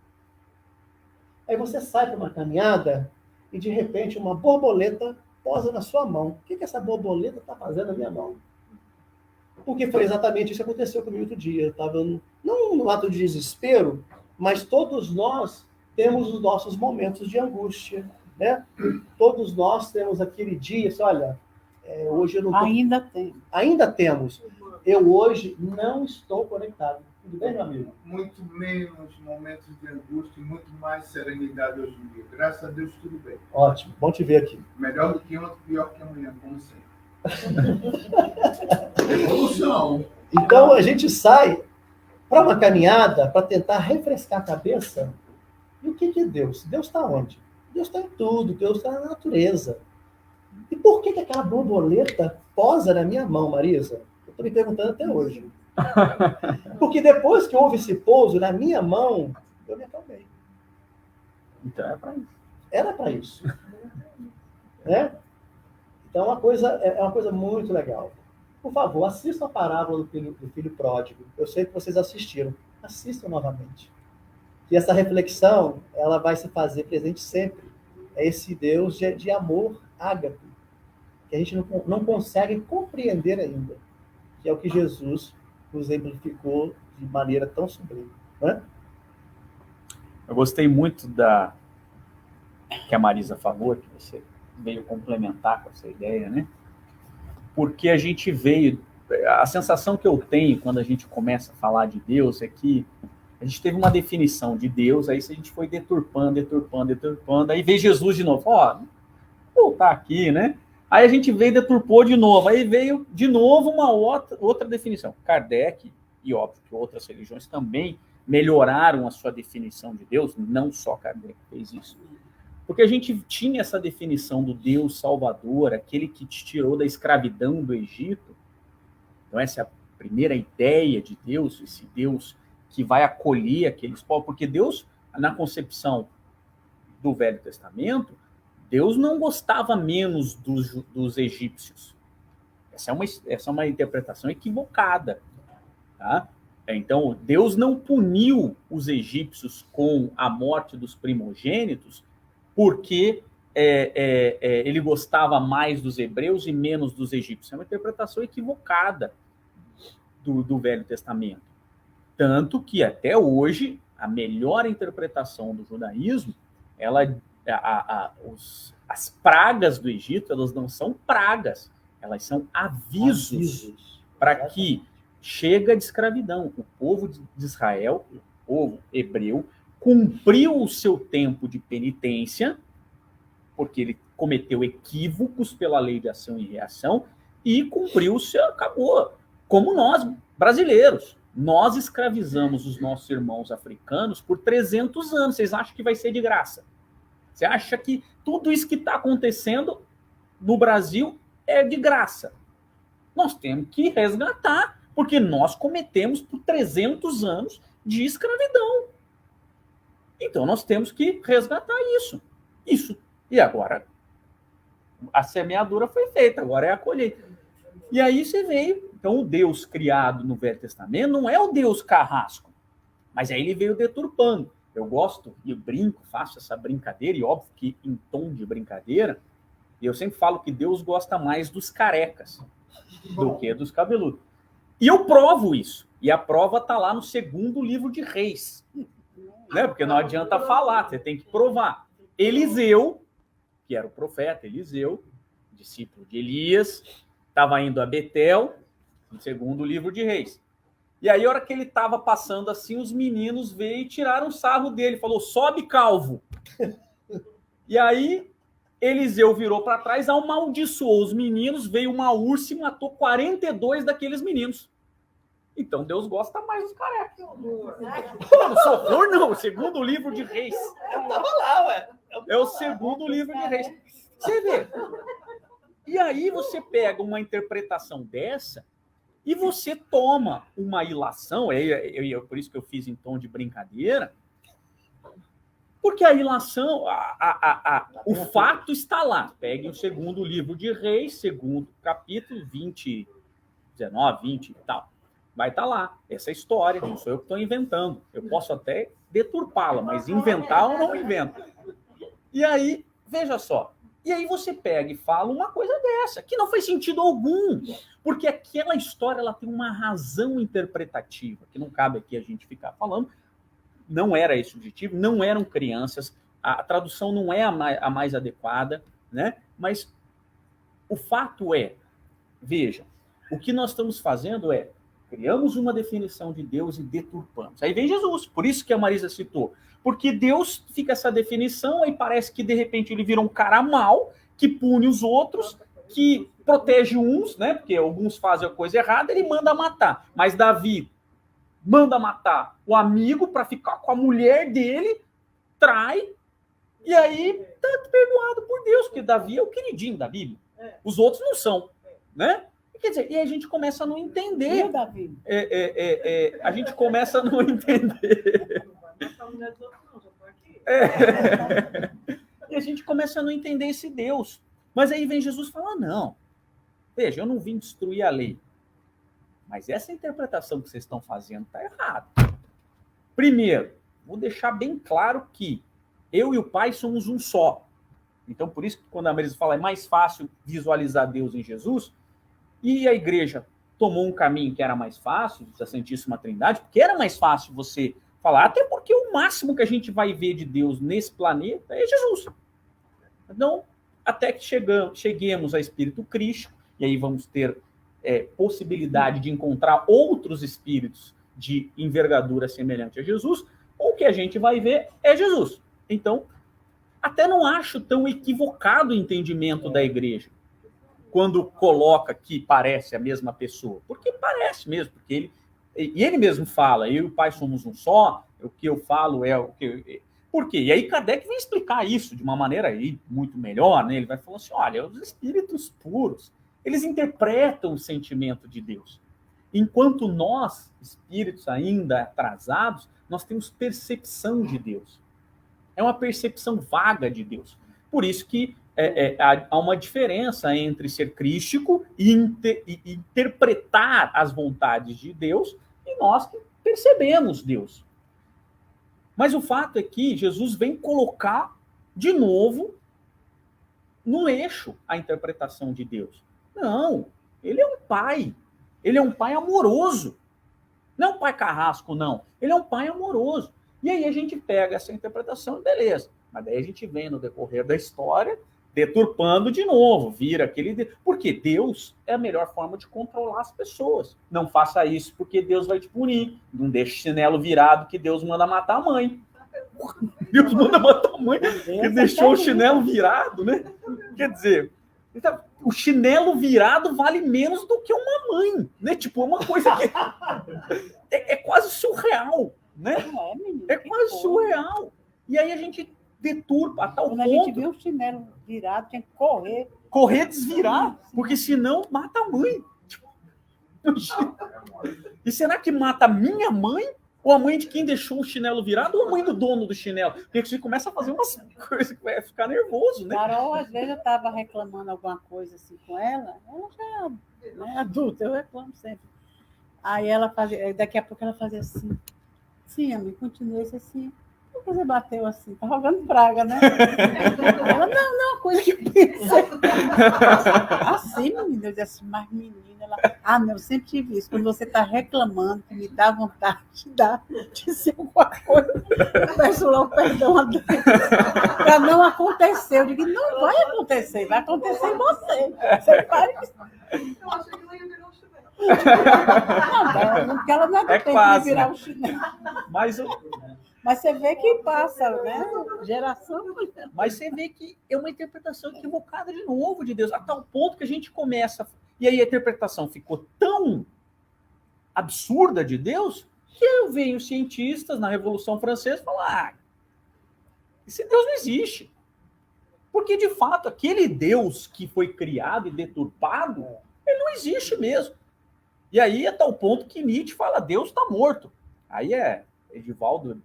Aí você sai para uma caminhada e, de repente, uma borboleta posa na sua mão. O que essa borboleta está fazendo na minha mão? Porque foi exatamente isso que aconteceu comigo outro dia. Eu estava, não num ato de desespero, mas todos nós temos os nossos momentos de angústia, né? Todos nós temos aquele dia, assim, olha, hoje eu não tô... Ainda temos. Eu hoje não estou conectado. Tudo bem, meu amigo? Muito menos momentos de angústia, muito mais serenidade hoje em dia. Graças a Deus, tudo bem. Ótimo, bom te ver aqui. Melhor do que ontem, pior que amanhã, como sempre. Evolução. Então, a gente sai para uma caminhada para tentar refrescar a cabeça. E o que é Deus? Deus está onde? Deus está em tudo, Deus está na natureza. E por que aquela borboleta posa na minha mão, Marisa? Eu estou me perguntando até hoje. Porque depois que houve esse pouso na minha mão, eu me acalmei. Então era para isso. Era para isso. Né? Então é uma coisa muito legal. Por favor, assistam a parábola do filho pródigo. Eu sei que vocês assistiram. Assistam novamente. E essa reflexão, ela vai se fazer presente sempre. É esse Deus de amor ágape, que a gente não consegue compreender ainda. Que é o que Jesus nos exemplificou de maneira tão sublime. Né? Eu gostei muito que a Marisa falou, que você veio complementar com essa ideia, né? Porque a gente veio... A sensação que eu tenho quando a gente começa a falar de Deus é que a gente teve uma definição de Deus, aí a gente foi deturpando, aí veio Jesus de novo. Ó, vou voltar aqui, né? Aí a gente veio e deturpou de novo, aí veio de novo uma outra definição. Kardec, e óbvio que outras religiões também melhoraram a sua definição de Deus, não só Kardec fez isso. Porque a gente tinha essa definição do Deus Salvador, aquele que te tirou da escravidão do Egito. Então essa é a primeira ideia de Deus, esse Deus que vai acolher aqueles povos, porque Deus, na concepção do Velho Testamento, Deus não gostava menos dos egípcios. Essa é uma interpretação equivocada. Tá? Então, Deus não puniu os egípcios com a morte dos primogênitos porque ele gostava mais dos hebreus e menos dos egípcios. É uma interpretação equivocada do Velho Testamento. Tanto que, até hoje, a melhor interpretação do judaísmo, as pragas do Egito, elas não são pragas, elas são avisos para que chega de escravidão. O povo de Israel, o povo hebreu, cumpriu o seu tempo de penitência, porque ele cometeu equívocos pela lei de ação e reação, e cumpriu o seu, acabou. Como nós, brasileiros, nós escravizamos os nossos irmãos africanos por 300 anos. Vocês acham que vai ser de graça? Você acha que tudo isso que está acontecendo no Brasil é de graça? Nós temos que resgatar, porque nós cometemos por 300 anos de escravidão. Então, nós temos que resgatar isso. E agora, a semeadura foi feita, agora é a colheita. E aí você veio. Então, o Deus criado no Velho Testamento não é o Deus carrasco, mas aí ele veio deturpando. Eu gosto e brinco, faço essa brincadeira, e óbvio que em tom de brincadeira, eu sempre falo que Deus gosta mais dos carecas do que dos cabeludos. E eu provo isso. E a prova está lá no 2º livro de Reis. Né? Porque não adianta falar, você tem que provar. Eliseu, que era o profeta Eliseu, discípulo de Elias, estava indo a Betel, no 2º livro de Reis. E aí, a hora que ele estava passando assim, os meninos veio e tiraram sarro dele. Falou, sobe, calvo. E aí, Eliseu virou para trás, amaldiçoou os meninos, veio uma ursa e matou 42 daqueles meninos. Então, Deus gosta mais dos carecas. Não sou horror, não. O 2º livro de Reis. Eu estava lá, ué. É o 2º livro de Reis. Você vê. E aí, você pega uma interpretação dessa e você toma uma ilação, por isso que eu fiz em tom de brincadeira, porque a ilação, o fato está lá. Peguem o 2º livro de Reis, 2º capítulo, 20, 19, 20 e tal. vai estar lá. Essa é a história, não sou eu que estou inventando. Eu posso até deturpá-la, mas inventar eu não invento. E aí, veja só. E aí você pega e fala uma coisa dessa, que não faz sentido algum. Porque aquela história ela tem uma razão interpretativa, que não cabe aqui a gente ficar falando. Não era esse o objetivo, não eram crianças, a tradução não é a mais adequada, né? Mas o fato é, veja, o que nós estamos fazendo é, criamos uma definição de Deus e deturpamos. Aí vem Jesus, por isso que a Marisa citou. Porque Deus fica essa definição, aí parece que de repente ele vira um cara mau, que pune os outros, que protege uns, né? Porque alguns fazem a coisa errada, ele manda matar. Mas Davi manda matar o amigo para ficar com a mulher dele, trai, e aí tá perdoado por Deus, porque Davi é o queridinho da Bíblia. Os outros não são, né? Quer dizer, e a gente começa a não entender. Davi? A gente começa a não entender. E a gente começa a não entender esse Deus. Mas aí vem Jesus e fala, não, veja, eu não vim destruir a lei. Mas essa interpretação que vocês estão fazendo está errada. Primeiro, vou deixar bem claro que eu e o Pai somos um só. Então, por isso que quando a Marisa fala é mais fácil visualizar Deus em Jesus, e a igreja tomou um caminho que era mais fácil, da Santíssima Trindade, porque era mais fácil você falar, até porque o máximo que a gente vai ver de Deus nesse planeta é Jesus. Então, até que cheguemos a Espírito Cristo, e aí vamos ter possibilidade de encontrar outros espíritos de envergadura semelhante a Jesus, o que a gente vai ver é Jesus. Então, até não acho tão equivocado o entendimento da igreja quando coloca que parece a mesma pessoa, porque parece mesmo, porque ele mesmo fala, eu e o Pai somos um só, o que eu falo é o que... Por quê? E aí Kardec vem explicar isso de uma maneira aí muito melhor, né? Ele vai falar assim, olha, os espíritos puros, eles interpretam o sentimento de Deus. Enquanto nós, espíritos ainda atrasados, nós temos percepção de Deus. É uma percepção vaga de Deus. Por isso que há uma diferença entre ser crístico e interpretar as vontades de Deus e nós que percebemos Deus. Mas o fato é que Jesus vem colocar de novo no eixo a interpretação de Deus. Não, ele é um pai. Ele é um pai amoroso. Não é um pai carrasco, não. Ele é um pai amoroso. E aí a gente pega essa interpretação, beleza. Mas daí a gente vem no decorrer da história deturpando de novo, vira aquele... Porque Deus é a melhor forma de controlar as pessoas. Não faça isso porque Deus vai te punir. Não deixe chinelo virado que Deus manda matar a mãe. Deus manda matar a mãe que deixou o chinelo virado, né? Quer dizer, então, o chinelo virado vale menos do que uma mãe, né? Tipo, uma coisa que é quase surreal, né? É quase surreal. E aí a gente deturpa a tal ponto. Quando a gente vê o chinelo virado, tem que correr. Correr, desvirar, porque senão mata a mãe. E será que mata a minha mãe? Ou a mãe de quem deixou o chinelo virado? Ou a mãe do dono do chinelo? Porque você começa a fazer umas coisas que vai ficar nervoso, né? Carol, às vezes eu estava reclamando alguma coisa assim com ela já é adulta, eu reclamo sempre. Aí ela fazia, daqui a pouco ela fazia assim. Sim, a mãe, continua isso assim. Por que você bateu assim? Tá rogando praga, né? Ela, não, uma coisa que eu pensei. Assim, menina, eu disse assim, mas menina, ela... não, eu sempre tive isso. Quando você tá reclamando, que me dá vontade de ser alguma coisa, eu peço lá o perdão a Deus. Para não acontecer. Eu digo, não vai acontecer em você. Você para de... Eu achei que ela ia virar um chinelo. Não, porque ela não é do tempo de virar um chinelo. Mas você vê que passa, né? Geração. Mas você vê que é uma interpretação equivocada de novo de Deus, a tal ponto que a gente começa... E aí a interpretação ficou tão absurda de Deus que vem os cientistas na Revolução Francesa falar esse Deus não existe. Porque, de fato, aquele Deus que foi criado e deturpado, ele não existe mesmo. E aí é tal ponto que Nietzsche fala, Deus está morto. Aí Edivaldo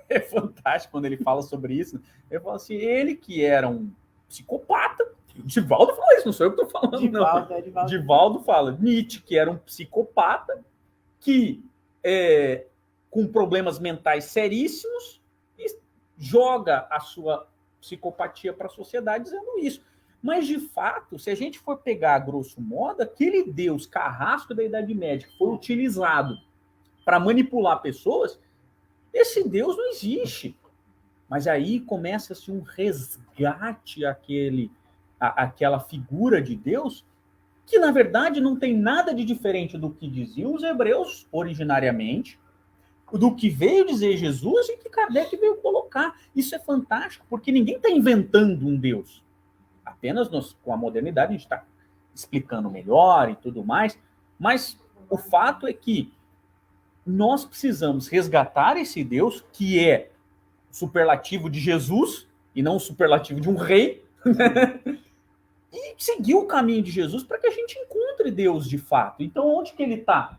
é fantástico quando ele fala sobre isso. Ele fala assim, ele que era um psicopata, Edivaldo fala isso, não sou eu que estou falando, não. Edivaldo fala, Nietzsche, que era um psicopata, que com problemas mentais seríssimos e joga a sua psicopatia para a sociedade dizendo isso. Mas, de fato, se a gente for pegar, a grosso modo, aquele Deus carrasco da Idade Média que foi utilizado para manipular pessoas, esse Deus não existe. Mas aí começa-se um resgate àquela figura de Deus que, na verdade, não tem nada de diferente do que diziam os hebreus originariamente, do que veio dizer Jesus e que Kardec veio colocar. Isso é fantástico, porque ninguém está inventando um Deus. Apenas com a modernidade a gente está explicando melhor e tudo mais, mas o fato é que nós precisamos resgatar esse Deus, que é superlativo de Jesus, e não o superlativo de um rei, né? E seguir o caminho de Jesus para que a gente encontre Deus de fato. Então, onde que ele está?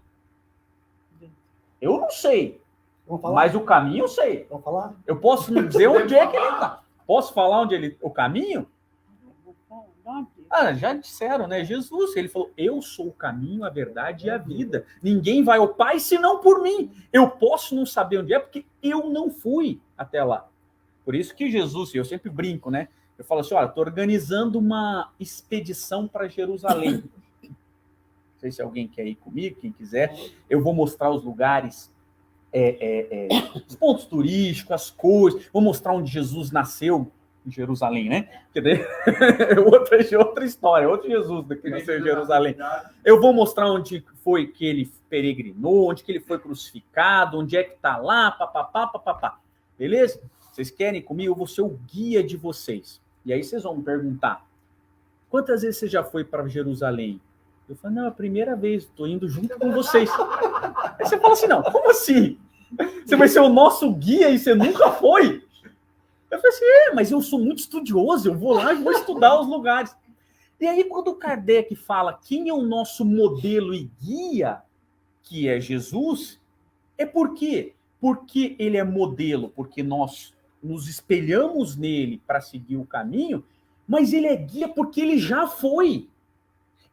Eu não sei, mas o caminho eu sei. Vamos falar? Eu posso dizer onde é que ele está. Posso falar o caminho? Já disseram, né? Jesus, ele falou, eu sou o caminho, a verdade e a vida. Ninguém vai ao Pai senão por mim. Eu posso não saber onde é, porque eu não fui até lá. Por isso que Jesus, eu sempre brinco, né? Eu falo assim, olha, estou organizando uma expedição para Jerusalém. Não sei se alguém quer ir comigo, quem quiser. Eu vou mostrar os lugares, os pontos turísticos, as coisas. Vou mostrar onde Jesus nasceu, em Jerusalém, né? Outra história, outro Jesus que nasceu em Jerusalém. Eu vou mostrar onde foi que ele peregrinou, onde que ele foi crucificado, onde é que está lá, papapá. Beleza? Vocês querem ir comigo? Eu vou ser o guia de vocês. E aí vocês vão me perguntar, quantas vezes você já foi para Jerusalém? Eu falo, não, é a primeira vez, estou indo junto com vocês. Aí você fala assim, não, como assim? Você vai ser o nosso guia e você nunca foi? Eu falei assim, mas eu sou muito estudioso, eu vou lá e vou estudar os lugares. E aí, quando o Kardec fala quem é o nosso modelo e guia, que é Jesus, é por quê? Porque ele é modelo, porque nós nos espelhamos nele para seguir o caminho, mas ele é guia porque ele já foi.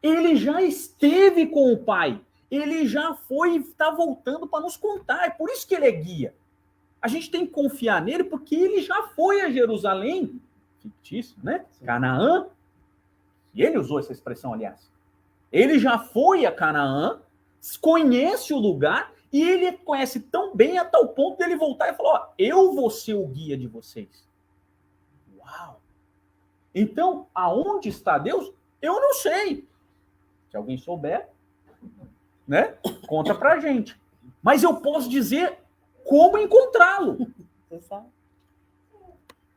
Ele já esteve com o Pai. Ele já foi e está voltando para nos contar. É por isso que ele é guia. A gente tem que confiar nele porque ele já foi a Jerusalém, fictício, né? Sim. Canaã. E ele usou essa expressão, aliás. Ele já foi a Canaã, conhece o lugar e ele conhece tão bem a tal ponto dele voltar e falar, eu vou ser o guia de vocês. Uau! Então, aonde está Deus? Eu não sei. Se alguém souber, né? Conta pra gente. Mas eu posso dizer como encontrá-lo. Você sabe?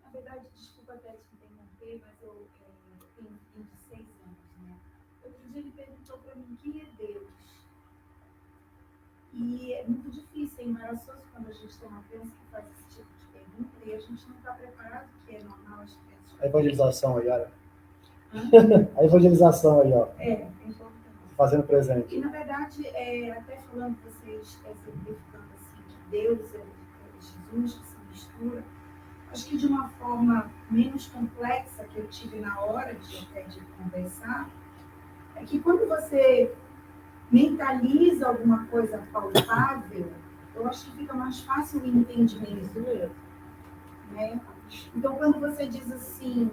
Na verdade, desculpa até te interromper, mas eu tenho 26 anos, né? Outro dia ele perguntou para mim quem é Deus. E é muito difícil, é embaraçoso quando a gente tem uma criança que faz esse tipo de pergunta e a gente não está preparado, que é normal as crianças. A evangelização aí, olha. A evangelização aí, ó. É importante. Fazendo presente. E, na verdade, até falando vocês, simplificando assim, que Deus é Jesus, que se mistura, acho que de uma forma menos complexa que eu tive na hora de conversar, é que quando você mentaliza alguma coisa palpável, eu acho que fica mais fácil o entendimento, né? Então, quando você diz assim,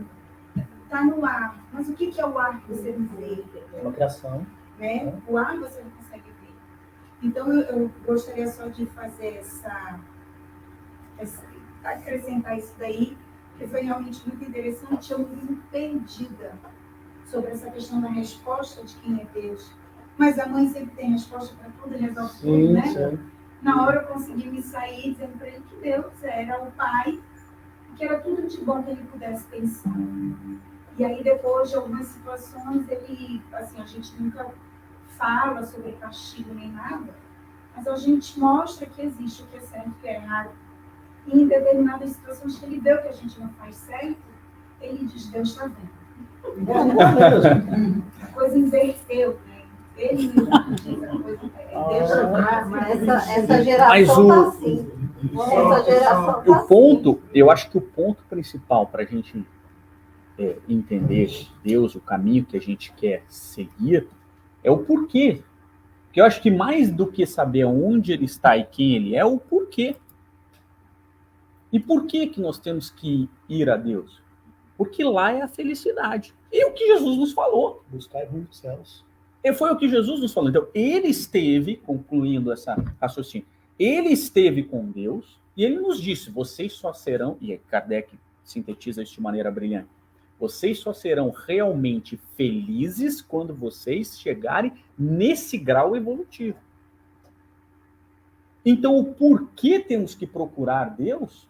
está no ar, mas o que é o ar que você não vê? É uma criação. Né? O ar você não consegue ver. Então, eu gostaria só de fazer acrescentar isso daí, que foi realmente muito interessante. Eu me vi perdida sobre essa questão da resposta de quem é Deus. Mas a mãe sempre tem resposta para tudo, resolve tudo, né? Sim. Na hora eu consegui me sair dizendo para ele que Deus era o Pai, que era tudo de bom que ele pudesse pensar. E aí, depois de algumas situações, ele, assim, a gente nunca fala sobre castigo nem nada, mas a gente mostra que existe o que é certo e o que é errado. E em determinadas situações que ele vê o que a gente não faz certo, ele diz, Deus está vendo. A coisa inverteu, né? Ele mesmo diz a coisa, Deus está vendo. Mas essa geração está assim. Essa geração tá o ponto, eu acho que o ponto principal para a gente entender Deus, o caminho que a gente quer seguir, é o porquê Porque eu acho que mais do que saber onde ele está e quem ele é, o porquê. E por que nós temos que ir a Deus? Porque lá é a felicidade. E o que Jesus nos falou. Buscar rumo dos céus. E foi o que Jesus nos falou. Então, ele esteve, concluindo essa raciocínio, ele esteve com Deus e ele nos disse, vocês só serão, e Kardec sintetiza isso de maneira brilhante, vocês só serão realmente felizes quando vocês chegarem nesse grau evolutivo. Então, o porquê temos que procurar Deus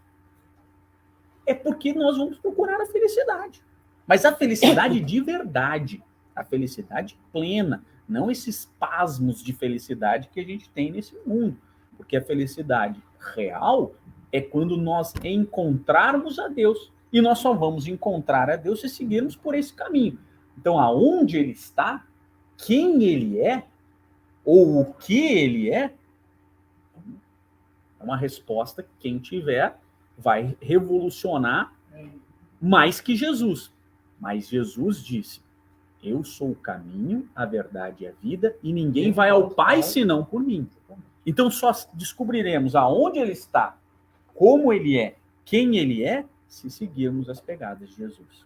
é porque nós vamos procurar a felicidade. Mas a felicidade de verdade, a felicidade plena, não esses espasmos de felicidade que a gente tem nesse mundo. Porque a felicidade real é quando nós encontrarmos a Deus. E nós só vamos encontrar a Deus se seguirmos por esse caminho. Então, aonde ele está, quem ele é, ou o que ele é uma resposta que quem tiver vai revolucionar mais que Jesus. Mas Jesus disse, eu sou o caminho, a verdade e a vida, e ninguém vai ao Pai senão por mim. Então só descobriremos aonde ele está, como ele é, quem ele é, se seguirmos as pegadas de Jesus.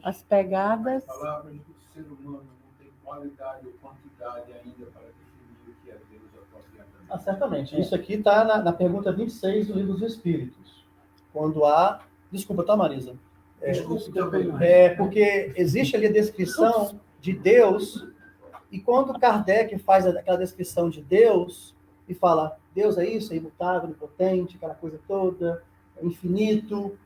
As pegadas... As palavras do ser humano não têm qualidade ou quantidade ainda para definir o que é Deus apropriadamente. Certamente. Isso aqui está na pergunta 26 do Livro dos Espíritos. Quando há... Desculpa, tá, Marisa? Porque existe ali a descrição de Deus, e quando Kardec faz aquela descrição de Deus, e fala, Deus é isso, é imutável, onipotente, aquela coisa toda, é infinito.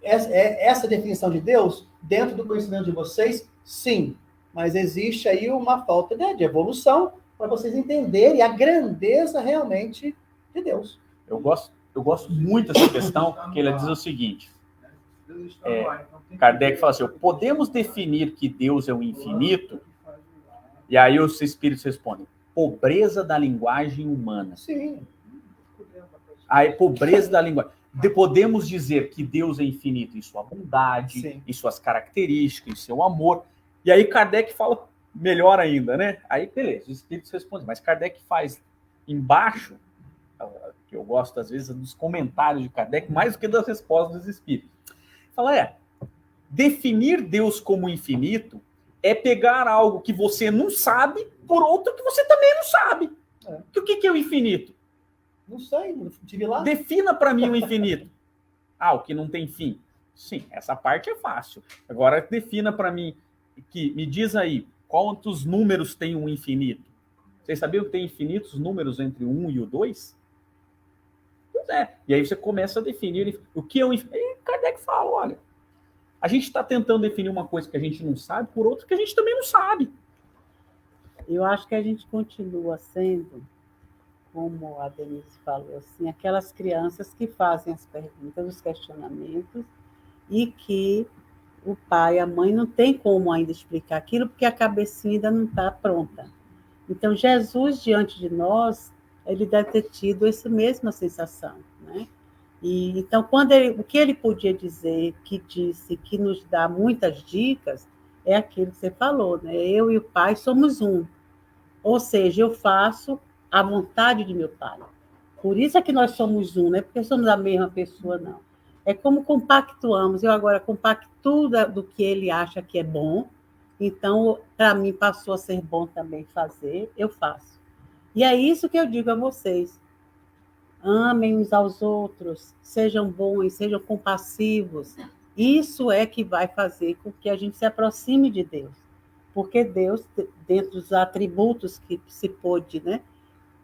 Essa definição de Deus, dentro do conhecimento de vocês, sim. Mas existe aí uma falta de evolução para vocês entenderem a grandeza realmente de Deus. Eu gosto muito dessa questão, porque ele diz o seguinte, Kardec fala assim, podemos definir que Deus é o infinito? E aí os espíritos respondem, pobreza da linguagem humana. Sim. A pobreza da linguagem. Podemos dizer que Deus é infinito em sua bondade, sim, em suas características, em seu amor. E aí Kardec fala melhor ainda, né? Aí, beleza, os espíritos respondem. Mas Kardec faz embaixo, que eu gosto às vezes dos comentários de Kardec, mais do que das respostas dos espíritos. Fala, definir Deus como infinito é pegar algo que você não sabe por outro que você também não sabe. O que é o infinito? Não sei, não tive lá. Defina para mim o infinito. O que não tem fim. Sim, essa parte é fácil. Agora, defina para mim, me diz aí, quantos números tem um infinito? Vocês sabiam que tem infinitos números entre o 1 e o 2? Pois é. E aí você começa a definir o que é o infinito. E Kardec fala, olha, a gente está tentando definir uma coisa que a gente não sabe por outra que a gente também não sabe. Eu acho que a gente continua sendo, como a Denise falou, assim, aquelas crianças que fazem as perguntas, os questionamentos, e que o pai, a mãe não tem como ainda explicar aquilo, porque a cabecinha ainda não está pronta. Então, Jesus, diante de nós, ele deve ter tido essa mesma sensação, né? E, então, o que ele podia dizer, que disse, que nos dá muitas dicas, é aquilo que você falou, né? Eu e o pai somos um. Ou seja, eu faço a vontade de meu pai. Por isso é que nós somos um, não é porque somos a mesma pessoa, não. É como compactuamos. Eu agora compactuo do que ele acha que é bom, então, para mim, passou a ser bom também fazer, eu faço. E é isso que eu digo a vocês. Amem uns aos outros, sejam bons, sejam compassivos. Isso é que vai fazer com que a gente se aproxime de Deus. Porque Deus, dentro dos atributos que se pôde, né,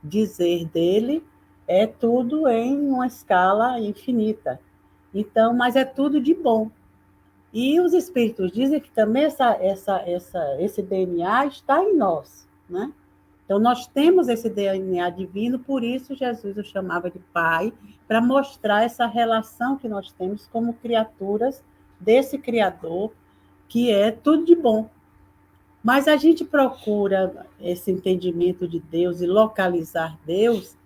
dizer dele, é tudo em uma escala infinita. Então, mas é tudo de bom. E os espíritos dizem que também esse DNA está em nós, né? Então, nós temos esse DNA divino, por isso Jesus o chamava de Pai, para mostrar essa relação que nós temos como criaturas desse Criador, que é tudo de bom. Mas a gente procura esse entendimento de Deus e localizar Deus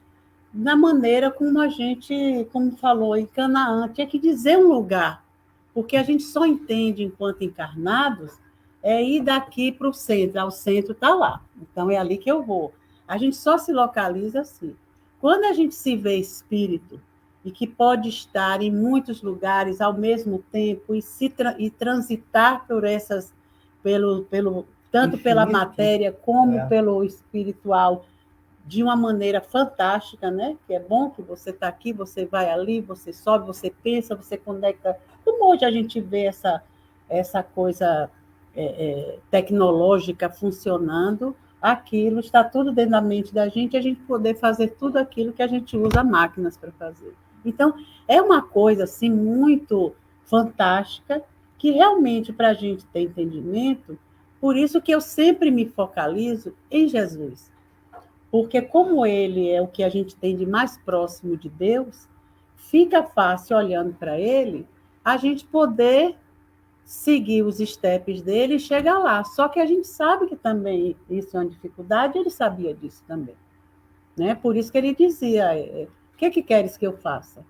na maneira como a gente, como falou em Canaã, tinha que dizer um lugar, porque a gente só entende, enquanto encarnados, é ir daqui para o centro. O centro está lá. Então, é ali que eu vou. A gente só se localiza assim. Quando a gente se vê espírito, e que pode estar em muitos lugares ao mesmo tempo e transitar por essas, tanto pela matéria como pelo espiritual, de uma maneira fantástica, né? Que é bom que você está aqui, você vai ali, você sobe, você pensa, você conecta. Como hoje a gente vê essa coisa tecnológica funcionando, aquilo está tudo dentro da mente da gente, a gente poder fazer tudo aquilo que a gente usa máquinas para fazer. Então, é uma coisa assim, muito fantástica, que realmente, para a gente ter entendimento, por isso que eu sempre me focalizo em Jesus. Porque como ele é o que a gente tem de mais próximo de Deus, fica fácil, olhando para ele, a gente poder seguir os steps dele e chegar lá. Só que a gente sabe que também isso é uma dificuldade, ele sabia disso também. Né? Por isso que ele dizia, o que queres que eu faça?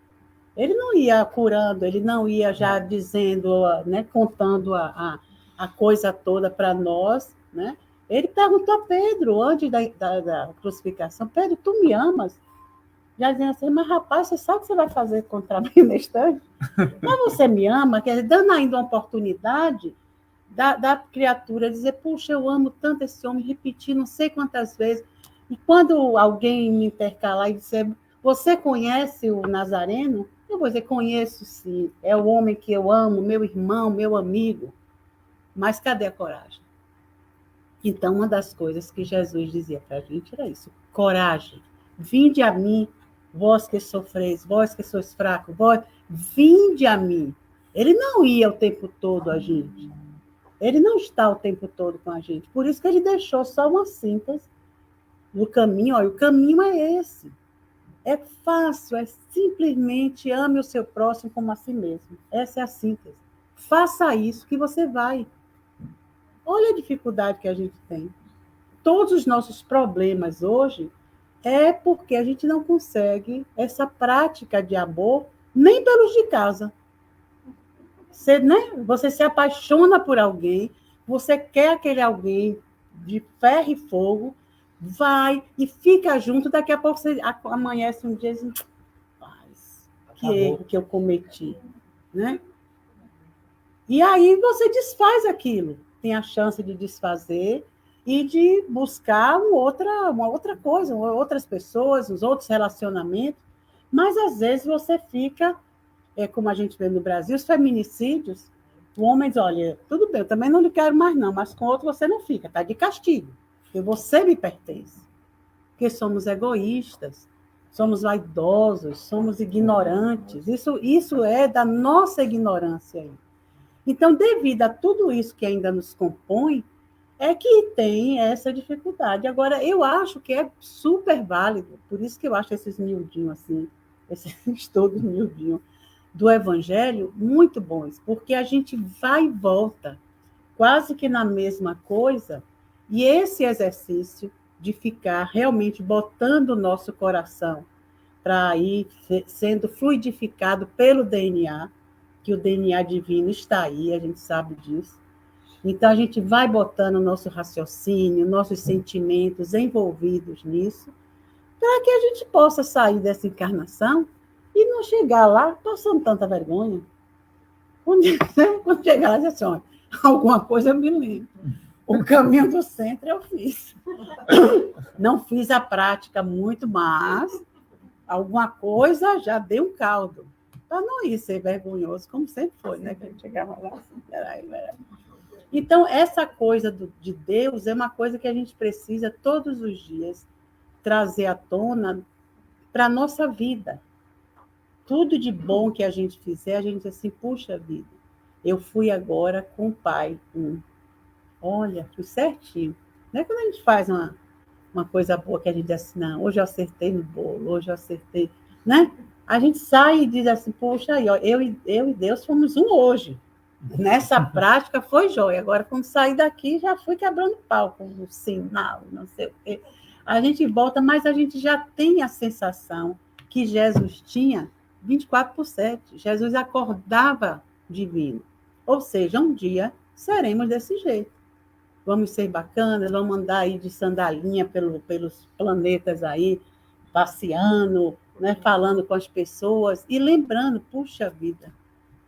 Ele não ia curando, ele não ia já dizendo, né, contando a coisa toda para nós, né? Ele perguntou a Pedro, antes da crucificação, Pedro, tu me amas? Já dizendo assim, mas rapaz, você sabe o que você vai fazer contra mim neste instante? Mas você me ama? Quer dizer, dando ainda uma oportunidade da criatura dizer, puxa, eu amo tanto esse homem, repetir não sei quantas vezes. E quando alguém me intercalar e disser, você conhece o Nazareno? Eu vou dizer, conheço sim, é o homem que eu amo, meu irmão, meu amigo. Mas cadê a coragem? Então, uma das coisas que Jesus dizia para a gente era isso, coragem, vinde a mim, vós que sofreis, vós que sois fracos, vinde a mim. Ele não ia o tempo todo a gente. Ele não está o tempo todo com a gente. Por isso que ele deixou só uma síntese no caminho. Olha, o caminho é esse. É fácil, é simplesmente ame o seu próximo como a si mesmo. Essa é a síntese. Faça isso que você vai. Olha a dificuldade que a gente tem. Todos os nossos problemas hoje é porque a gente não consegue essa prática de amor nem pelos de casa. Você se apaixona por alguém, você quer aquele alguém de ferro e fogo, vai e fica junto, daqui a pouco você amanhece um dia e diz, que erro que eu cometi. Né? E aí você desfaz aquilo. Tem a chance de desfazer e de buscar uma outra coisa, outras pessoas, os outros relacionamentos. Mas, às vezes, você fica, como a gente vê no Brasil, os feminicídios, o homem diz, olha, tudo bem, eu também não lhe quero mais não, mas com outro você não fica, está de castigo, porque você me pertence. Porque somos egoístas, somos vaidosos, somos ignorantes. Isso é da nossa ignorância aí. Então, devido a tudo isso que ainda nos compõe, é que tem essa dificuldade. Agora, eu acho que é super válido, por isso que eu acho esses miudinhos, assim, esses estudos miudinhos do Evangelho muito bons, porque a gente vai e volta quase que na mesma coisa, e esse exercício de ficar realmente botando o nosso coração para ir sendo fluidificado pelo DNA, que o DNA divino está aí, a gente sabe disso. Então, a gente vai botando o nosso raciocínio, nossos sentimentos envolvidos nisso, para que a gente possa sair dessa encarnação e não chegar lá passando tanta vergonha. Quando chegar lá, dizer assim, olha, alguma coisa eu me lembro. O caminho do centro eu fiz. Não fiz a prática muito, mas alguma coisa já deu um caldo. Para não ir ser vergonhoso, como sempre foi, né? Que a gente chegava lá assim, peraí. Então, essa coisa de Deus é uma coisa que a gente precisa todos os dias trazer à tona para a nossa vida. Tudo de bom que a gente fizer, a gente diz assim, puxa vida, eu fui agora com o Pai. Olha, fui certinho. Não é quando a gente faz uma coisa boa que a gente diz assim, não, hoje eu acertei no bolo, hoje eu acertei, né? A gente sai e diz assim, poxa, aí, ó, eu e Deus fomos um hoje. Nessa prática foi jóia. Agora, quando sair daqui, já fui quebrando pau com o sinal, não sei o quê. A gente volta, mas a gente já tem a sensação que Jesus tinha 24/7. Jesus acordava divino. Ou seja, um dia seremos desse jeito. vamos ser bacanas, vamos andar aí de sandalinha pelos planetas aí, passeando, né, falando com as pessoas e lembrando, puxa vida,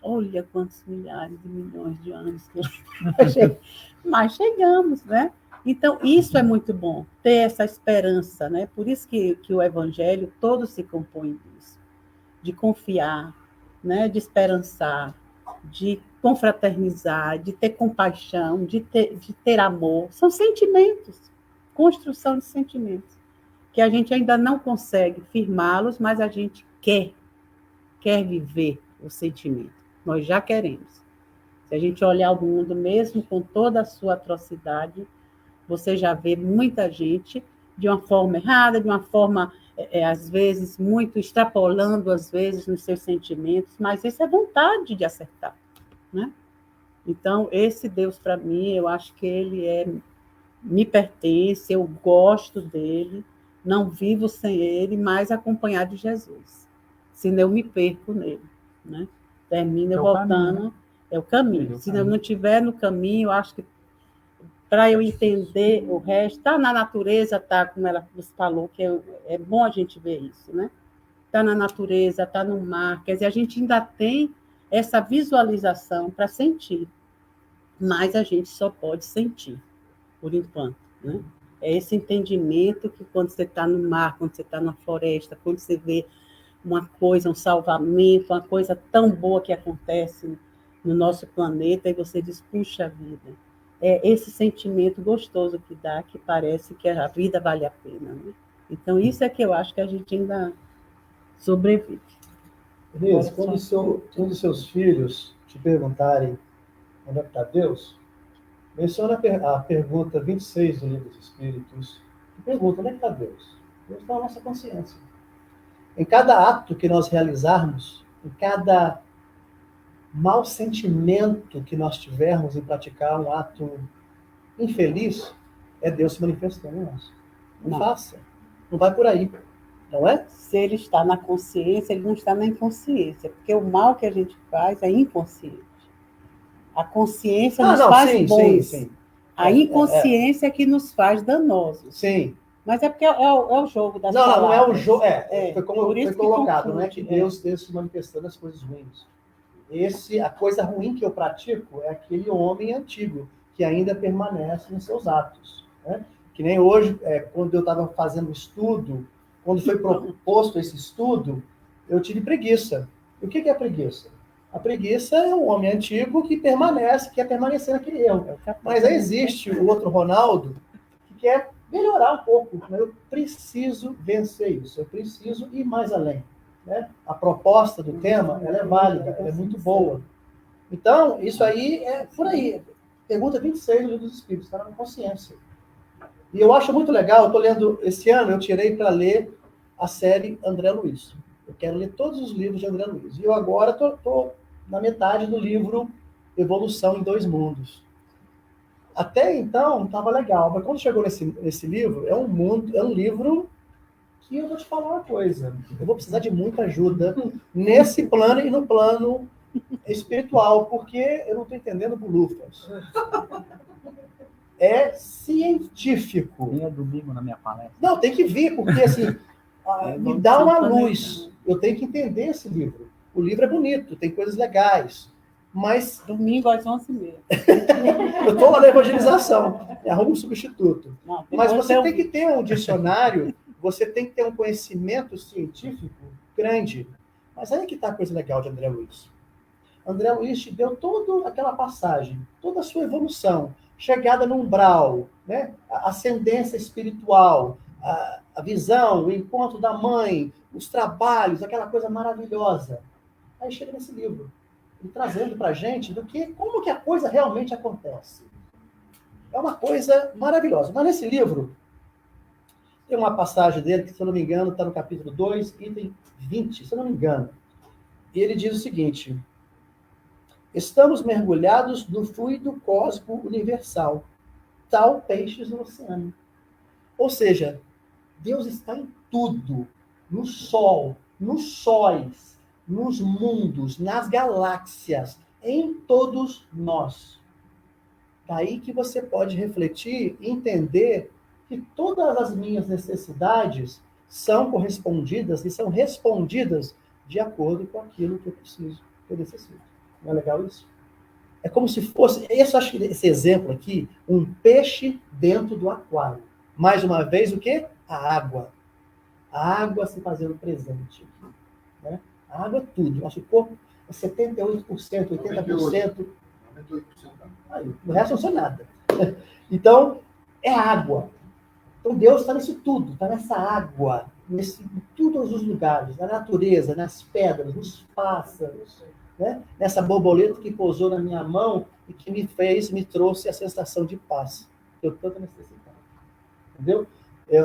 olha quantos milhares de milhões de anos que mas chegamos, né? Então, isso é muito bom, ter essa esperança, né? Por isso que o Evangelho todo se compõe disso, de confiar, né? De esperançar, de confraternizar, de ter compaixão, de ter amor. São sentimentos, construção de sentimentos, que a gente ainda não consegue firmá-los, mas a gente quer viver o sentimento. Nós já queremos. Se a gente olhar o mundo, mesmo com toda a sua atrocidade, você já vê muita gente de uma forma errada, de uma forma, às vezes, muito extrapolando, às vezes, nos seus sentimentos, mas isso é vontade de acertar, né? Então, esse Deus, para mim, eu acho que ele me pertence, eu gosto dele, não vivo sem ele, mas acompanhado de Jesus. Senão eu me perco nele, né? Termino eu voltando, é o caminho. Se eu não estiver no caminho, eu acho que para eu entender o resto, está na natureza, tá, como ela nos falou, que é bom a gente ver isso, né? Está na natureza, está no mar, quer dizer, a gente ainda tem essa visualização para sentir, mas a gente só pode sentir, por enquanto, né? É esse entendimento que quando você está no mar, quando você está na floresta, quando você vê uma coisa, um salvamento, uma coisa tão boa que acontece no nosso planeta, e você diz, puxa vida, é esse sentimento gostoso que dá, que parece que a vida vale a pena, né? Então, isso é que eu acho que a gente ainda sobrevive. Denise, quando os seus filhos te perguntarem onde é que está Deus, menciona a pergunta 26 do Livro dos Espíritos, que pergunta onde é que está Deus? Deus está na nossa consciência. Em cada ato que nós realizarmos, em cada mau sentimento que nós tivermos em praticar um ato infeliz, é Deus se manifestando em nós. Não faça. Não vai por aí. Não é? Se ele está na consciência, ele não está na inconsciência, porque o mal que a gente faz é inconsciente. A consciência nos faz bons. Sim. A inconsciência é que nos faz danosos. Sim. Mas é porque é o jogo das palavras. Não é o jogo. Foi como foi colocado, não é que Deus esteja se manifestando as coisas ruins. A coisa ruim que eu pratico é aquele homem antigo, que ainda permanece nos seus atos. Né? Que nem hoje, quando eu estava fazendo estudo, quando foi proposto esse estudo, eu tive preguiça. E o que é preguiça? A preguiça é um homem antigo que quer permanecer naquele erro. Mas aí existe o outro Ronaldo que quer melhorar um pouco. Eu preciso vencer isso, eu preciso ir mais além. Né? A proposta do tema ela é válida, ela é muito boa. Então, isso aí é por aí. Pergunta 26 do Livro dos Espíritos, está na consciência. E eu acho muito legal, eu estou lendo, esse ano eu tirei para ler a série André Luiz. Eu quero ler todos os livros de André Luiz. E eu agora estou na metade do livro Evolução em Dois Mundos. Até então, estava legal, mas quando chegou nesse livro, é um livro que eu vou te falar uma coisa. Eu vou precisar de muita ajuda nesse plano e no plano espiritual, porque eu não estou entendendo bolufas. É científico. Venha domingo na minha palestra. Não, tem que vir, porque assim, me dá uma luz. Eu tenho que entender esse livro. O livro é bonito, tem coisas legais, mas... Domingo às 11h30. Eu estou lá na evangelização, arrumo um substituto. Não, mas você tem que ter um dicionário, você tem que ter um conhecimento científico grande. Mas aí que está a coisa legal de André Luiz. André Luiz te deu toda aquela passagem, toda a sua evolução, chegada no umbral, né? A ascendência espiritual, a visão, o encontro da mãe, os trabalhos, aquela coisa maravilhosa. Aí chega nesse livro, e trazendo para a gente como que a coisa realmente acontece. É uma coisa maravilhosa. Mas nesse livro, tem uma passagem dele que, se eu não me engano, está no capítulo 2, item 20, se eu não me engano. E ele diz o seguinte: estamos mergulhados no fluido cósmico universal, tal peixes no oceano. Ou seja, Deus está em tudo, no Sol, nos sóis, nos mundos, nas galáxias, em todos nós. Daí que você pode refletir e entender que todas as minhas necessidades são correspondidas e são respondidas de acordo com aquilo que eu preciso, que eu necessito. Não é legal isso? É como se fosse, acho que esse exemplo aqui, um peixe dentro do aquário. Mais uma vez, o quê? A água. A água se fazendo presente. Né? A água é tudo. Nosso corpo é 78%, 80%. 98%. Aí, o resto não sou nada. Então, é água. Então, Deus está nisso tudo, está nessa água, em todos os lugares, na natureza, nas pedras, nos pássaros, né? Nessa borboleta que pousou na minha mão e que me trouxe a sensação de paz que eu tanto necessitava. Entendeu?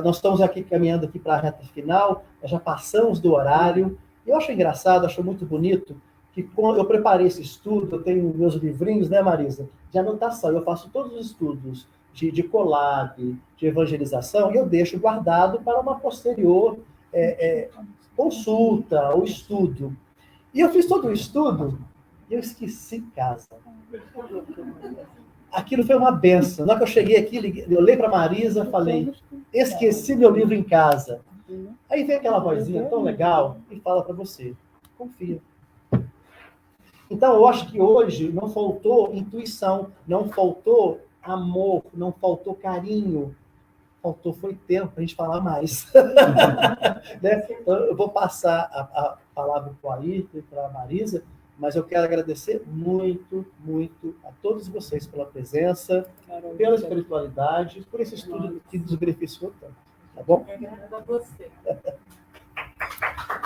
Nós estamos aqui caminhando aqui para a reta final, já passamos do horário. Eu acho engraçado, acho muito bonito, que quando eu preparei esse estudo, eu tenho meus livrinhos, né, Marisa, de anotação. Eu faço todos os estudos de collab, de evangelização, e eu deixo guardado para uma posterior consulta ou estudo. E eu fiz todo o estudo e eu esqueci casa. Aquilo foi uma benção. Na hora que eu cheguei aqui, eu olhei para a Marisa e falei, esqueci meu livro em casa. Aí vem aquela vozinha tão legal e fala para você, confia. Então, eu acho que hoje não faltou intuição, não faltou amor, não faltou carinho, faltou foi tempo para a gente falar mais. Né? Então, eu vou passar a palavra para o Ayrton e para a Marisa, mas eu quero agradecer muito, muito a todos vocês pela presença, pela espiritualidade, por esse estudo que nos beneficiou tanto. Tá bom? Obrigada a você.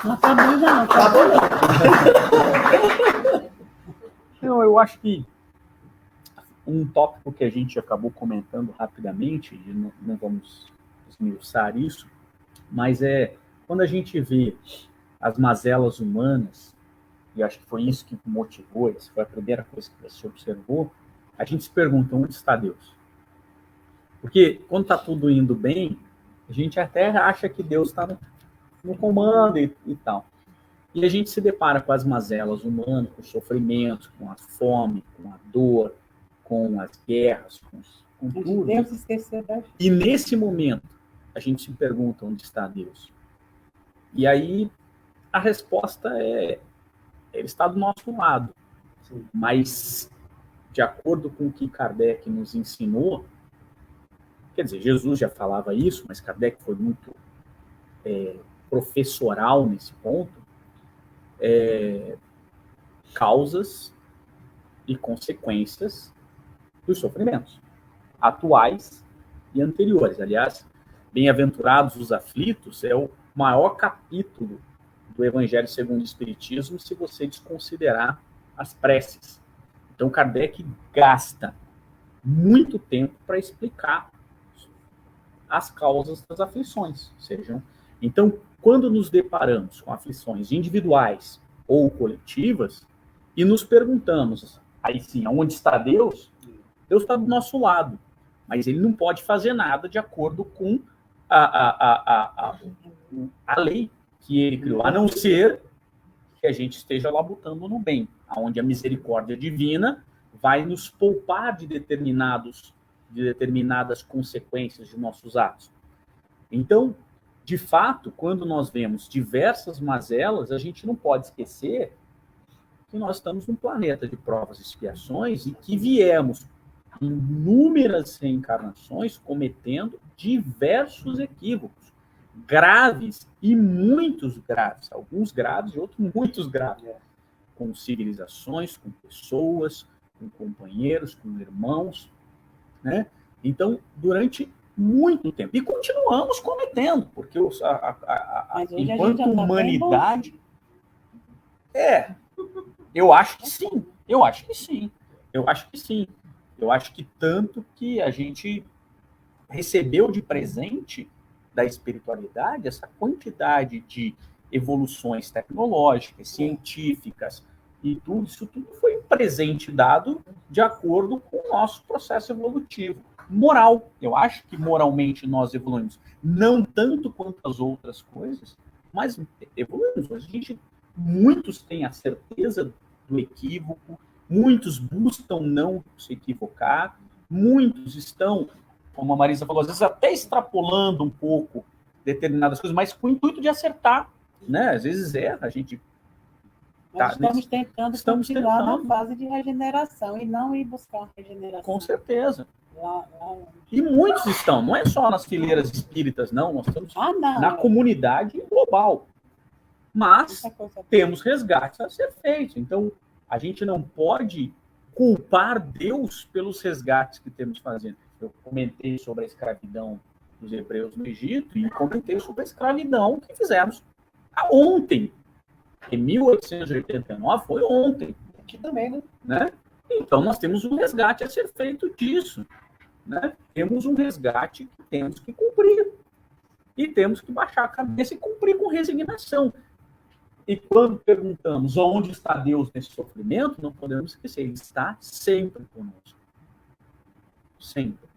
Não acabou, não. Acabou, não. Não, eu acho que um tópico que a gente acabou comentando rapidamente, e não vamos esmiuçar isso, mas quando a gente vê as mazelas humanas, e acho que foi isso que motivou, essa foi a primeira coisa que você observou, a gente se pergunta, onde está Deus? Porque quando está tudo indo bem, a gente até acha que Deus está no comando e tal. E a gente se depara com as mazelas humanas, com o sofrimento, com a fome, com a dor, com as guerras, com tudo. Deus esqueceu da gente. E nesse momento, a gente se pergunta onde está Deus. E aí, a resposta ele está do nosso lado. Sim. Mas, de acordo com o que Kardec nos ensinou, quer dizer, Jesus já falava isso, mas Kardec foi muito professoral nesse ponto, causas e consequências dos sofrimentos atuais e anteriores. Aliás, Bem-aventurados os aflitos é o maior capítulo do Evangelho segundo o Espiritismo, se você desconsiderar as preces. Então, Kardec gasta muito tempo para explicar as causas das aflições. Então, quando nos deparamos com aflições individuais ou coletivas e nos perguntamos, aí sim, onde está Deus? Deus está do nosso lado, mas ele não pode fazer nada de acordo com a lei que ele criou, a não ser que a gente esteja labutando no bem, onde a misericórdia divina vai nos poupar de determinadas consequências de nossos atos. Então, de fato, quando nós vemos diversas mazelas, a gente não pode esquecer que nós estamos num planeta de provas e expiações e que viemos inúmeras reencarnações cometendo diversos equívocos, graves e muitos graves, alguns graves e outros muitos graves, com civilizações, com pessoas, com companheiros, com irmãos, né? Então, durante muito tempo. E continuamos cometendo, porque enquanto humanidade... Eu acho que sim. Eu acho que tanto que a gente recebeu de presente da espiritualidade essa quantidade de evoluções tecnológicas, científicas, e tudo isso tudo foi um presente dado de acordo com o nosso processo evolutivo. Moral. Eu acho que moralmente nós evoluímos. Não tanto quanto as outras coisas, mas evoluímos. Muitos têm a certeza do equívoco, muitos buscam não se equivocar, Muitos estão, como a Marisa falou, às vezes até extrapolando um pouco determinadas coisas, mas com o intuito de acertar, né? Às vezes erra, a gente... Nós estamos tentando continuar tentando. na fase de regeneração e não ir buscar regeneração. Com certeza. Lá. E muitos estão, não é só nas fileiras espíritas, não, nós estamos na comunidade global. Mas temos resgates a ser feitos. Então, a gente não pode culpar Deus pelos resgates que temos fazendo. Eu comentei sobre a escravidão dos hebreus no Egito e comentei sobre a escravidão que fizemos ontem. Em 1889 foi ontem. Aqui também, né? Então, nós temos um resgate a ser feito disso. Né? Temos um resgate que temos que cumprir. E temos que baixar a cabeça e cumprir com resignação. E quando perguntamos onde está Deus nesse sofrimento, não podemos esquecer, Ele está sempre conosco. Sempre.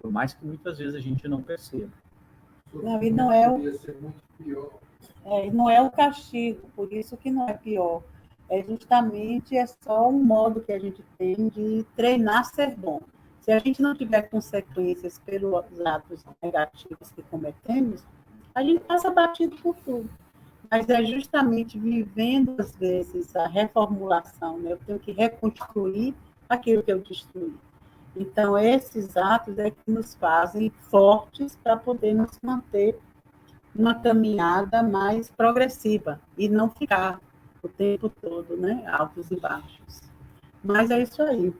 Por mais que muitas vezes a gente não perceba. Não, e não é Poderia ser muito pior. não é o castigo, por isso que não é pior. É só um modo que a gente tem de treinar ser bom. Se a gente não tiver consequências pelos atos negativos que cometemos, a gente passa batido por tudo. Mas é justamente vivendo, às vezes, a reformulação, né? Eu tenho que reconstruir aquilo que eu destruí. Então, esses atos é que nos fazem fortes para poder nos manter uma caminhada mais progressiva e não ficar o tempo todo, né? Altos e baixos. Mas é isso aí.